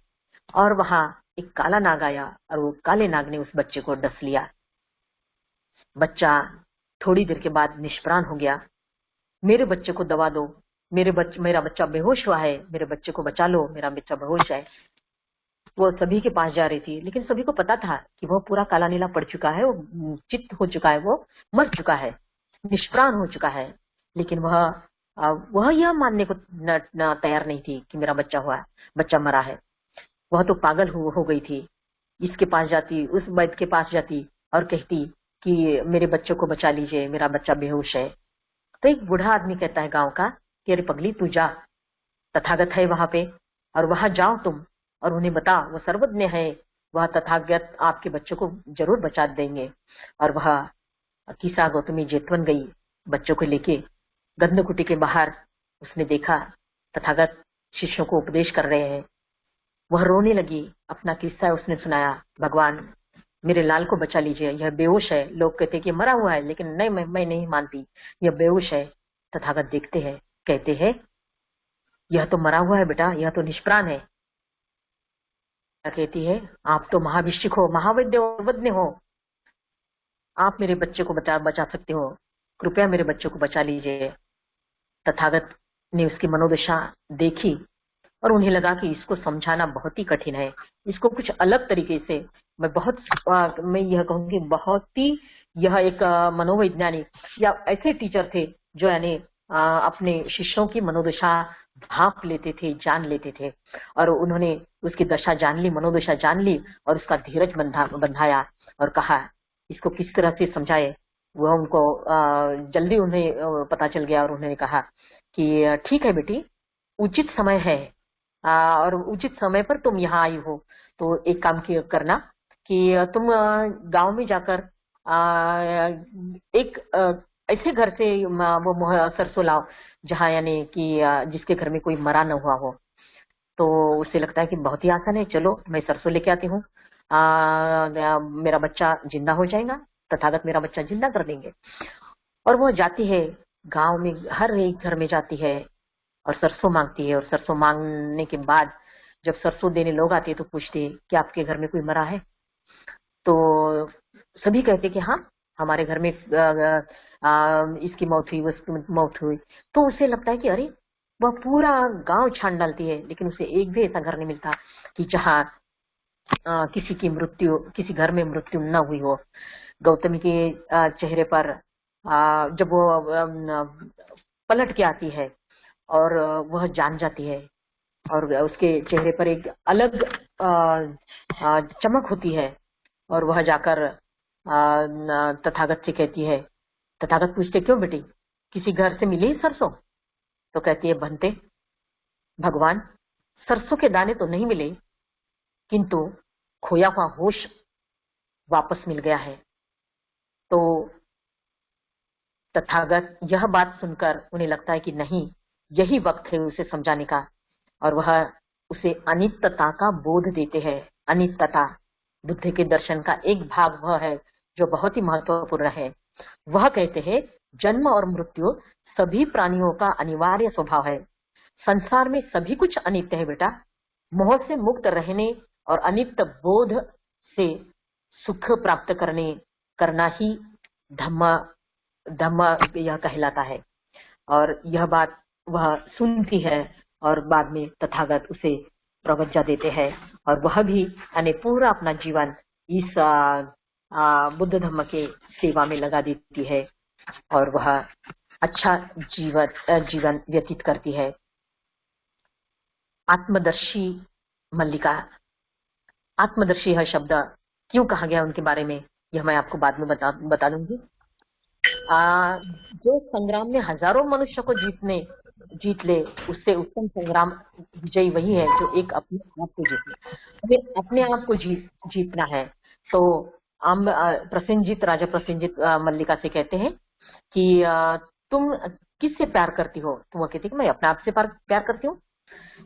S3: और वहां एक काला नाग आया और वो काले नाग ने उस बच्चे को डस लिया। बच्चा थोड़ी देर के बाद निष्प्राण हो गया। मेरे बच्चे को दवा दो, मेरा बच्चा बेहोश हुआ है, मेरे बच्चे को बचा लो, मेरा बच्चा बेहोश है। वो सभी के पास जा रही थी, लेकिन सभी को पता था कि वो पूरा काला नीला पड़ चुका है, वो चित्त हो चुका है, वो मर चुका है, निष्प्राण हो चुका है। लेकिन वह यह मानने को न तैयार नहीं थी कि मेरा बच्चा मरा है। वह तो पागल हो गई थी। इसके पास जाती, उस वैद्य के पास जाती और कहती कि मेरे बच्चे को बचा लीजिए, मेरा बच्चा बेहोश है। तो एक बूढ़ा आदमी कहता है गांव का कि अरे पगली, तू जा, तथागत है वहां पे, और वहां जाओ तुम और उन्हें बता, वो सर्वज्ञ है, वह तथागत आपके बच्चे को जरूर बचा देंगे। और वह किसा गौतमी जेतवन गई बच्चों को लेके। गंधकुटी के बाहर उसने देखा तथागत शिष्यों को उपदेश कर रहे हैं। वह रोने लगी, अपना किस्सा उसने सुनाया, भगवान मेरे लाल को बचा लीजिए, यह बेहोश है। लोग कहते कि मरा हुआ है, लेकिन नहीं, मैं नहीं मानती, यह बेहोश है। तथागत देखते हैं, कहते हैं यह तो मरा हुआ है बेटा, यह तो निष्प्राण है। कहती है आप तो महाभिषिक हो, महावैद्य वैद्य हो, आप मेरे बच्चे को बचा सकते हो, कृपया मेरे बच्चे को बचा लीजिए। तथागत ने उसकी मनोदशा देखी और उन्हें लगा कि इसको समझाना बहुत ही कठिन है, इसको कुछ अलग तरीके से मैं यह कहूंगी बहुत ही, यह एक मनोवैज्ञानिक या ऐसे टीचर थे जो यानी अपने शिष्यों की मनोदशा भाप लेते थे, जान लेते थे। और उन्होंने उसकी दशा जान ली, मनोदशा जान ली और उसका धीरज बंधाया और कहा इसको किस तरह से समझाए। वह उनको जल्दी उन्हें पता चल गया और उन्होंने कहा कि ठीक है बेटी, उचित समय है और उचित समय पर तुम यहाँ आई हो, तो एक काम करना कि तुम गांव में जाकर एक ऐसे घर से वो सरसों लाओ जहाँ यानी कि जिसके घर में कोई मरा न हुआ हो। तो उससे लगता है कि बहुत ही आसान है, चलो मैं सरसों लेके आती हूँ, मेरा बच्चा जिंदा हो जाएगा, तथागत मेरा बच्चा जिंदा कर देंगे। और वो जाती है गांव में, हर एक घर में जाती है और सरसों मांगती है। और सरसों मांगने के बाद जब सरसों देने लोग आते हैं तो पूछते हैं कि आपके घर में कोई मरा है। तो सभी कहते कि हाँ, हमारे घर में इसकी मौत हुई, उसकी मौत हुई। तो उसे लगता है कि अरे, वह पूरा गांव छान डालती है, लेकिन उसे एक भी ऐसा घर नहीं मिलता कि जहाँ किसी घर में मृत्यु न हुई हो। गौतमी के चेहरे पर जब वो पलट के आती है और वह जान जाती है और उसके चेहरे पर एक अलग चमक होती है और वह जाकर तथागत से कहती है। तथागत पूछते क्यों बेटी, किसी घर से मिली सरसों? तो कहती है बनते भगवान, सरसों के दाने तो नहीं मिले, किंतु खोया हुआ होश वापस मिल गया है। तो तथागत यह बात सुनकर उन्हें लगता है कि नहीं, यही वक्त है उसे समझाने का, और वह उसे अनित्यता का बोध देते हैं। अनित्यता बुद्ध के दर्शन का एक भाग वह है जो बहुत ही महत्वपूर्ण है। वह कहते हैं जन्म और मृत्यु सभी प्राणियों का अनिवार्य स्वभाव है। संसार में सभी कुछ अनित्य है बेटा। मोह से मुक्त रहने और अनित्य बोध से सुख प्राप्त करना ही धम्म यह कहलाता है। और यह बात वह सुनती है और बाद में तथागत उसे प्रवज्ञा देते हैं और वह भी यानी पूरा अपना जीवन इस बुद्ध धम्म के सेवा में लगा देती है और वह अच्छा जीवन व्यतीत करती है। आत्मदर्शी मल्लिका, आत्मदर्शी यह शब्द क्यों कहा गया उनके बारे में, यह मैं आपको बाद में बता दूंगी। जो संग्राम में हजारों मनुष्य को जीत ले, उससे उत्तम संग्राम विजयी वही है जो एक अपने आप को जीते। हमें अपने आप को जीतना है। तो हम राजा प्रसेनजीत मल्लिका से कहते हैं कि तुम किससे प्यार करती हो? तो वो कहती है कि मैं अपने आप से प्यार करती हूँ।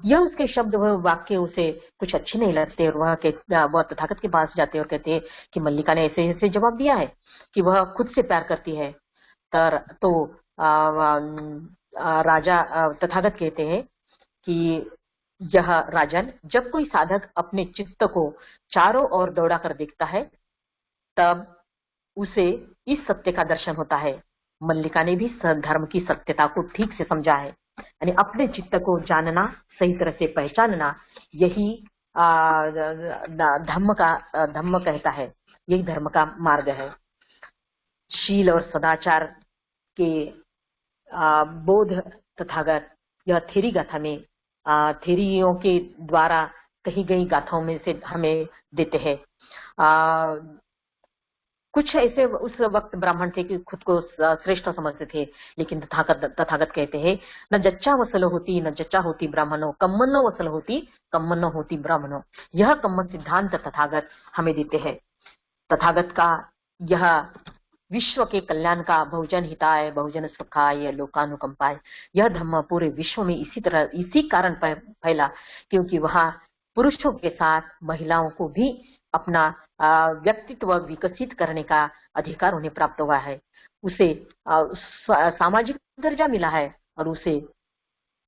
S3: यह उसके शब्द व वाक्य उसे कुछ अच्छे नहीं लगते और वह तथागत के पास जाते और कहते कि मल्लिका ने ऐसे ऐसे जवाब दिया है कि वह खुद से प्यार करती है। तो राजा तथागत कहते हैं कि यह राजन, जब कोई साधक अपने चित्त को चारों ओर दौड़ा कर देखता है तब उसे इस सत्य का दर्शन होता है। मल्लिका ने भी धर्म की सत्यता को ठीक से समझा है, यानी अपने चित्त को जानना, सही तरह से पहचानना, यही धम्म कहता है, यही धर्म का मार्ग है। शील और सदाचार के बोध तथागत यह थेरी गाथा में थेरियों के द्वारा कही गई गाथाओं में से हमें देते हैं। कुछ ऐसे उस वक्त ब्राह्मण थे कि खुद को श्रेष्ठ समझते थे, लेकिन तथागत कहते हैं न जच्चा वसल होती न जच्चा होती ब्राह्मणों, कम्मनो वसल होती कम्मनो होती ब्राह्मणों। यह कम्मन सिद्धांत तथागत हमें देते हैं। तथागत का यह विश्व के कल्याण का बहुजन हिताय बहुजन सुखाय लोकानुकंपाय, यह धर्म पूरे विश्व में इसी कारण फैला क्योंकि वहाँ पुरुषों के साथ महिलाओं को भी अपना व्यक्तित्व विकसित करने का अधिकार उन्हें प्राप्त हुआ है। उसे सामाजिक दर्जा मिला है और उसे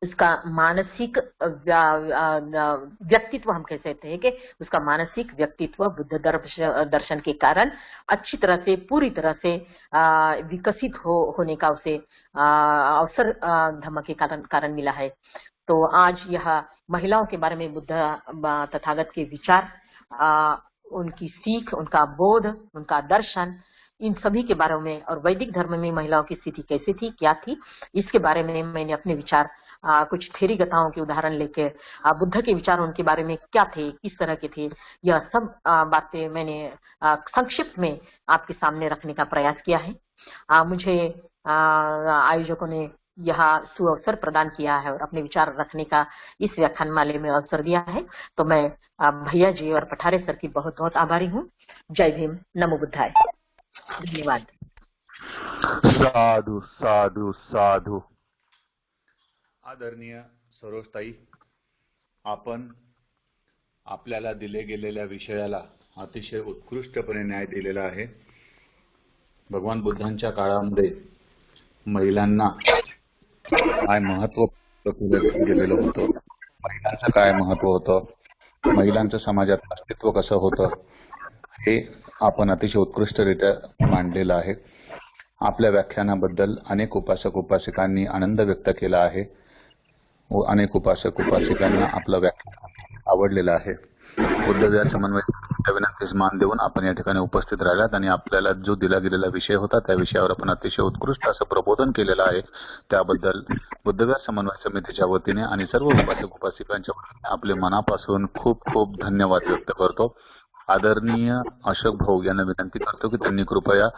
S3: उसका मानसिक व्यक्तित्व, हम कह सकते हैं कि उसका मानसिक व्यक्तित्व बुद्ध दर्शन के कारण अच्छी तरह से, पूरी तरह से विकसित होने का उसे अवसर धम्म के कारण मिला है। तो आज यह महिलाओं के बारे में बुद्ध तथागत के विचार, उनकी सीख, उनका बोध, उनका दर्शन, इन सभी के बारे में और वैदिक धर्म में महिलाओं की स्थिति कैसी थी, क्या थी, इसके बारे में मैंने अपने विचार कुछ थेरी कथाओं के उदाहरण लेके बुद्ध के विचार उनके बारे में क्या थे, किस तरह के थे, यह सब बातें मैंने संक्षिप्त में आपके सामने रखने का प्रयास किया है। मुझे आयोजकों ने यह सुअवसर प्रदान किया है और अपने विचार रखने का इस व्याख्यानमाले में अवसर दिया है, तो मैं भैया जी और पठारे सर की बहुत बहुत आभारी हूँ। जय भीम, नमो बुद्धाय। धन्यवाद।
S1: साधु साधु साधु। आदरणीय सरोजताई, आपण आपल्याला दिले गेलेल्या विषयाला अतिशय उत्कृष्टपणे न्याय दिलेला आहे। भगवान बुद्धांच्या काळामध्ये महिलांना काय महत्व दिलेलं होतं, महिलांचं काय महत्व होतं, महिलांचं समाजात अस्तित्व कसं होतं, हे आपण अतिशय उत्कृष्टरित्या मांडलेलं आहे। आपल्या व्याख्यानाबद्दल अनेक उपासक उपासिकांनी आनंद व्यक्त केला आहे व अनेक उपासक उपासिकांना आपलं व्याख्यान आवडलेलं आहे। बुद्धविहार समन्वय विनंतीस मान देऊन आपण या ठिकाणी उपस्थित राहिलात आणि आपल्याला जो दिला गेलेला विषय होता त्या विषयावर आपण अतिशय उत्कृष्ट असं प्रबोधन केलेलं आहे। त्याबद्दल बुद्धविहार समन्वय समितीच्या वतीने आणि सर्व उपासक उपासिकांच्या वतीने आपले मनापासून खूप खूप धन्यवाद व्यक्त करतो। आदरणीय अशोक भाऊ यांना विनंती करतो की त्यांनी कृपया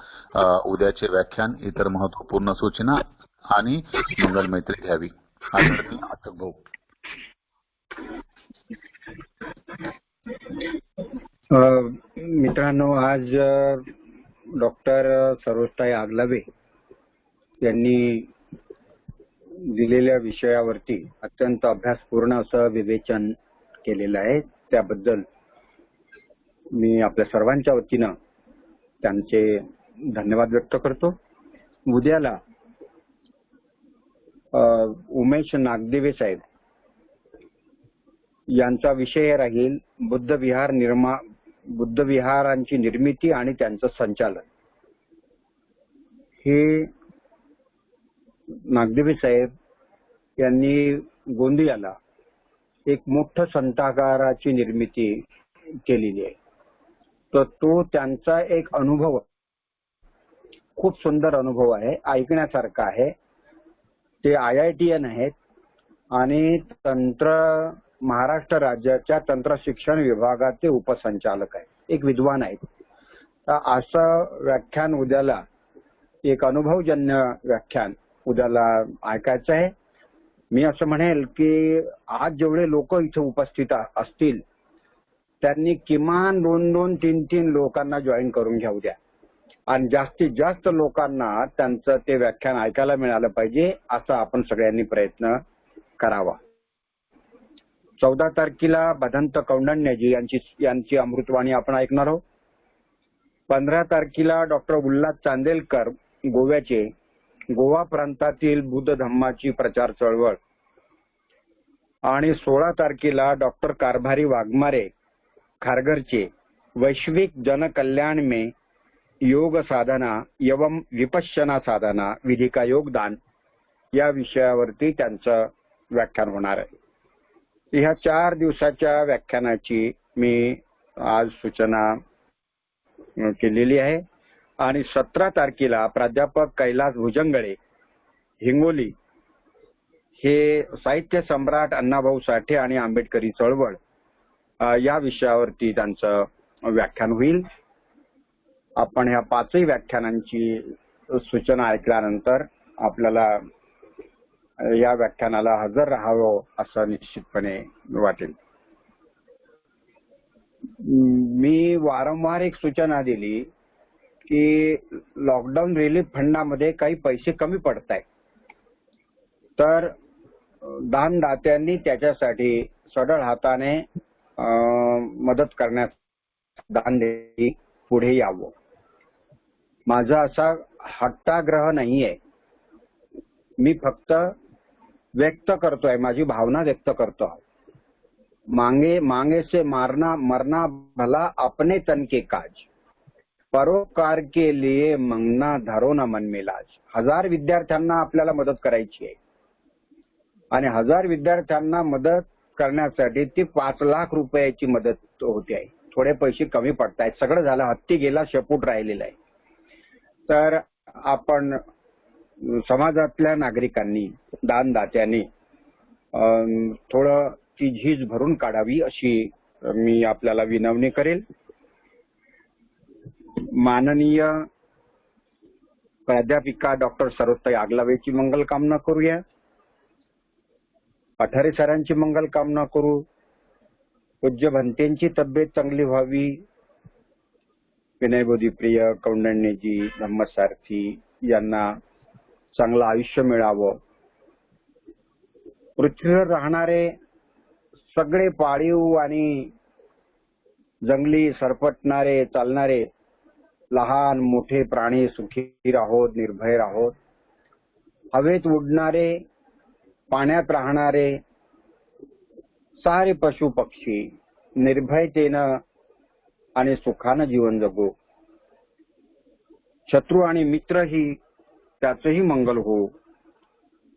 S1: उद्याचे व्याख्यान, इतर महत्वपूर्ण सूचना आणि मंगल मैत्री घ्यावी। आदरणीय अशोक भाऊ।
S2: मित्रांनो, आज डॉक्टर सरोजताई आगलावे यांनी दिलेल्या विषयावरती अत्यंत अभ्यासपूर्ण असं विवेचन केलेलं आहे। त्याबद्दल मी आपल्या सर्वांच्या वतीनं त्यांचे धन्यवाद व्यक्त करतो। उद्याला उमेश नागदेवे साहेब यांचा विषय राहील बुद्ध विहारांची निर्मिती आणि त्यांचं संचालन। हे नागदेवे साहेब यांनी गोंदियाला एक मोठं संतागाराची निर्मिती केलेली आहे। तर तो त्यांचा एक अनुभव, खूप सुंदर अनुभव आहे, ऐकण्यासारखा आहे। ते IITian आहेत आणि महाराष्ट्र राज्याच्या तंत्र शिक्षण विभागाचे उपसंचालक आहेत, एक विद्वान आहेत। तर असं व्याख्यान उद्याला, एक अनुभवजन्य व्याख्यान उद्याला ऐकायचं आहे। मी असं म्हणेल की आज जेवढे लोक इथे उपस्थित असतील त्यांनी किमान 2-2, 3-3 लोकांना जॉईन करून घेऊ द्या आणि जास्तीत जास्त लोकांना त्यांचं ते व्याख्यान ऐकायला मिळालं पाहिजे, असा आपण सगळ्यांनी प्रयत्न करावा। 14 तारखेला भदंत कौंडण्यजी यांची अमृतवाणी आपण ऐकणार आहोत. 15 तारखेला डॉक्टर उल्हास चांदेलकर गोव्याचे गोवा प्रांतातील बुद्ध धम्माची प्रचार चळवळ आणि 16 तारखेला डॉक्टर कारभारी वाघमारे खारघरचे वैश्विक जनकल्याण में योग साधना एवं विपश्यना साधना विधि का योगदान या विषयावरती त्यांचं व्याख्यान होणार आहे. ह्या 4 दिवसाच्या व्याख्यानाची मी आज सूचना केलेली आहे. आणि 17 तारखेला प्राध्यापक कैलास भुजंगळे हिंगोली हे साहित्य सम्राट अण्णाभाऊ साठे आणि आंबेडकरी चळवळ या विषयावरती त्यांचं व्याख्यान होईल. आपण ह्या 5ही व्याख्यानांची सूचना ऐकल्यानंतर आपल्याला या व्याख्यानाला हजर राहावं असं निश्चितपणे वाटेल. मी वारंवार एक सूचना दिली की लॉकडाऊन रिलीफ फंडामध्ये काही पैसे कमी पडत आहेत, तर दानदात्यांनी त्याच्यासाठी सढळ हाताने मदत करण्यास दान देण्यासाठी पुढे यावं. माझा असा हट्टाग्रह नाहीये, मी फक्त व्यक्त करतोय, माझी भावना व्यक्त करतो. मांगे से मरना भला अपने तन के काज, परोपकार के लिए मंगना धरो ना मन में लाज. 1000 विद्यार्थ्यांना आपल्याला मदत करायची आहे आणि 1000 विद्यार्थ्यांना मदत करण्यासाठी ती 5 लाख रुपयाची मदत होते आहे. थोडे पैसे कमी पडत आहेत. सगळं झालं, हत्ती गेला, शेपूट राहिलेला आहे. तर आपण समाजातल्या नागरिकांनी दानदात्यांनी थोडं ती झीज भरून काढावी अशी मी आपल्याला विनवणी करेल. माननीय प्राध्यापिका डॉक्टर सरोजताई आगलावेची मंगल कामना करूया. पठारे सरांची मंगल कामना करू. पूज्य भंतेंची तब्येत चांगली व्हावी. विनयबोधीप्रिय कौंडण्यजी धम्मसारथी यांना चांगलं आयुष्य मिळावं. पृथ्वीवर राहणारे सगळे पाळीव आणि जंगली सरपटणारे चालणारे लहान मोठे प्राणी सुखी राहोत, निर्भय राहोत. हवेत उडणारे, पाण्यात राहणारे सारे पशु पक्षी निर्भयतेनं आणि सुखानं जीवन जगू. शत्रू आणि मित्रही त्याचंही मंगल हो,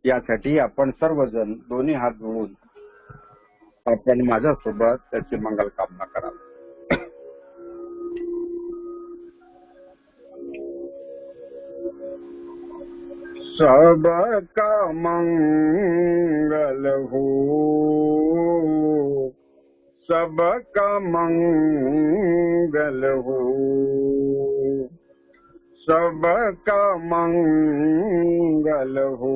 S2: यासाठी आपण सर्वजण दोन्ही हात जोडून आपण माझ्यासोबत त्याची मंगल कामना करावी. सबका मंगल हो, सबका मंगल हो, सबका मंगल हो,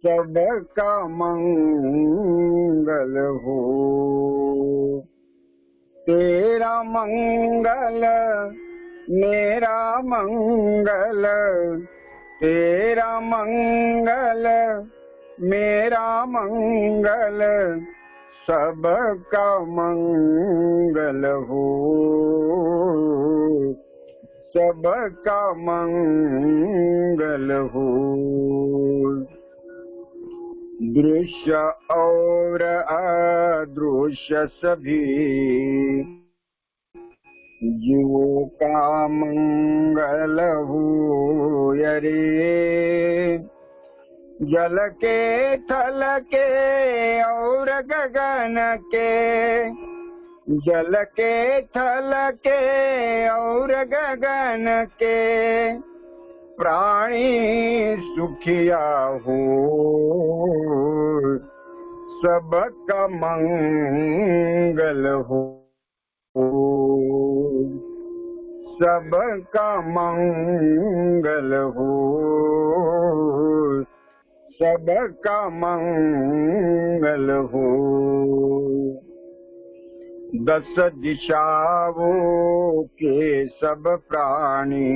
S2: सबका मंगल हो. तेरा मंगल मेरा मंगल, तेरा मंगल मेरा मंगल, सबका मंगल हो, सबका मंगल हो. दृश्य और अदृश्य सभी जीवों का मंगल हो रे. जल के थल के और गगन के, जल के थल के और गगन के प्राणी सुखिया हो, सबका मंगल हो, सबका मंगल हो, सबका मंगल हो. 10 दिशाओं के सब प्राणी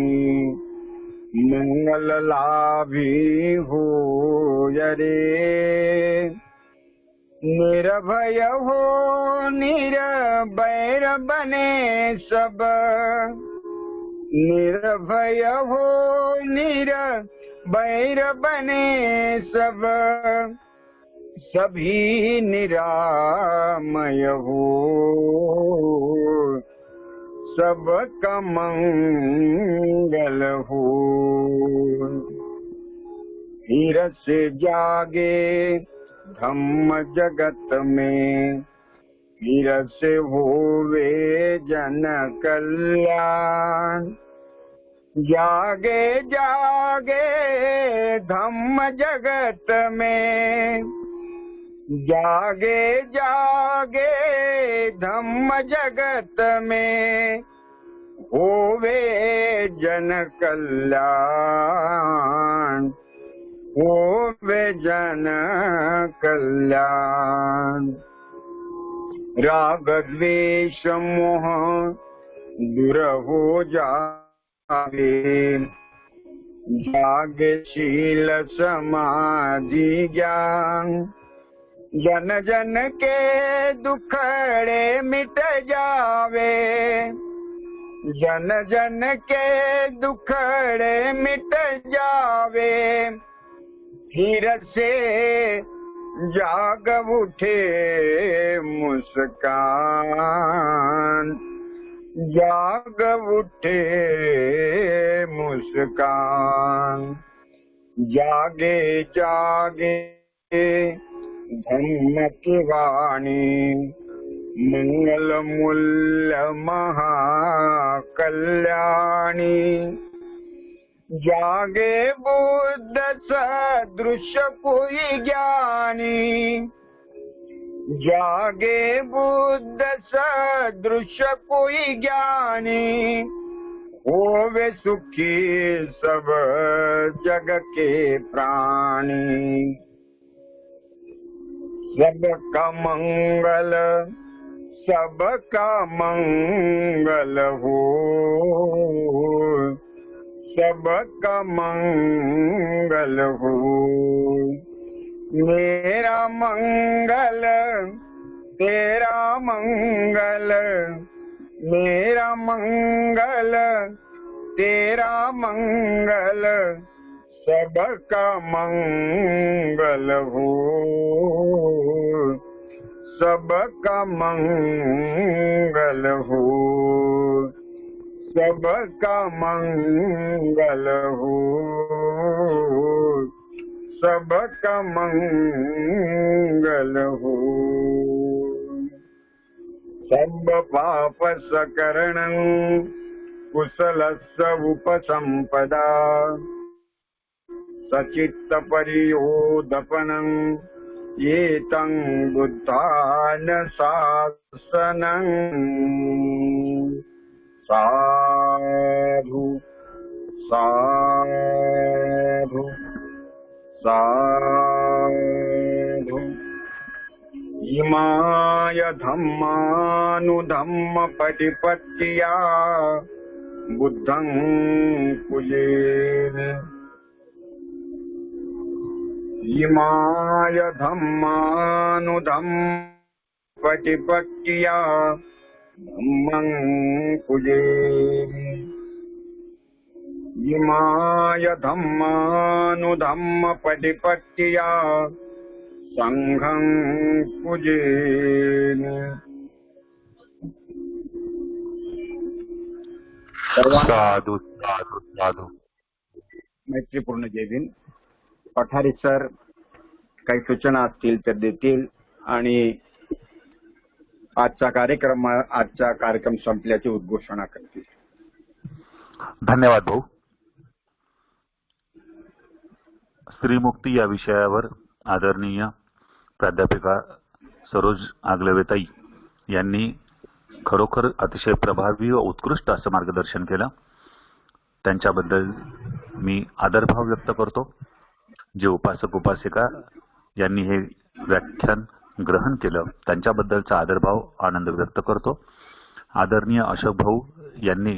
S2: मंगल लाभी हो रे. निर्भय हो निर्भय बने सब, निर्भय हो निर्भय बने सब, सभी निरामय हो सबका मंगल हो। फिर से जागे धम्म जगत में, फिर से होवे जन कल्याण। जागे जागे धम्म जगत में, जागे जागे धम्म जगत में, होवे जन कल्याण, होवे जन कल्याण। राग द्वेष मोह दूर हो जावे, जागशील समाधि ज्ञान। जन जन के दुखड़े मिट जावे, जन जन के दुखड़े मिट जावे। फिर से जाग उठे मुस्कान, जाग उठे मुस्कान। जागे जागे धम्म की वाणी, मंगल मूल्य महाकल्याणी। जागे बुद्ध सदृश कोई ज्ञानी, जागे बुद्ध सदृश कोई ज्ञानी। होवे सुखी सब जग के प्राणी, सबका मंगल सबका मंगल हो, सबका मंगल हो। मेरा मंगल तेरा मंगल, मेरा मंगल तेरा मंगल, सबका मंगल हो, सबका मंगल हो, सबका मंगल हो, सबका मंगल हो। सब पाप सकरणं कुशलस्य उपसंपदा, सचित्त परियोदपनं एतं बुद्धान शासनं। साधु साधु साधु। इमाय धम्मानुधम्म पटिपत्तिया बुद्धं पूजेन। इमाय धम्मानुधम्म पटिपत्तिया धम्मं पूजेन। इमाय धम्मानुधम्म पटिपत्तिया संघं पूजेन।
S1: साधु साधु साधु।
S2: मैत्रीपूर्ण जय भीम। पठारे सर काही सूचना असतील तर देतील आणि आजचा कार्यक्रम संपल्याची उद्घोषणा करतील।
S1: धन्यवाद भाऊ। स्त्रीमुक्ती या विषयावर आदरणीय प्राध्यापिका सरोज आगलवेताई यांनी खरोखर अतिशय प्रभावी व उत्कृष्ट असं मार्गदर्शन केलं। त्यांच्याबद्दल मी आदरभाव व्यक्त करतो। जे उपासक उपासिका यांनी हे व्याख्यान ग्रहण केलं त्यांच्याबद्दलचा आदरभाव आनंद व्यक्त करतो। आदरणीय अशोक भाऊ यांनी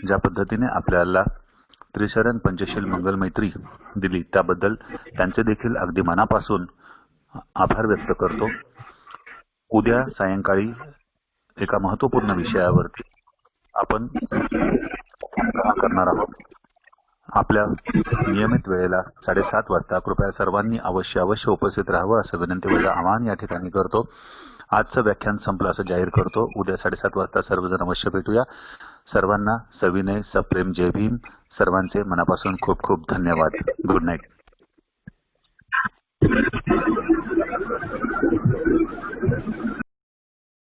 S1: ज्या पद्धतीने आपल्याला त्रिशरण पंचशील मंगल मैत्री दिली त्याबद्दल त्यांचे देखील अगदी मनापासून आभार व्यक्त करतो. उद्या सायंकाळी एका महत्त्वपूर्ण विषयावरती आपण करणार आहोत. आपल्या नियमित वेळेला 7:30 वाजता कृपया सर्वांनी अवश्य उपस्थित राहावं असं विनंती व आवाहन या ठिकाणी करतो. आजचं व्याख्यान संपलं असं जाहीर करतो. उद्या 7:30 वाजता सर्वजण अवश्य भेटूया. सर्वांना सविनय सप्रेम जय भीम. सर्वांचे मनापासून खूप खूप धन्यवाद. Good night.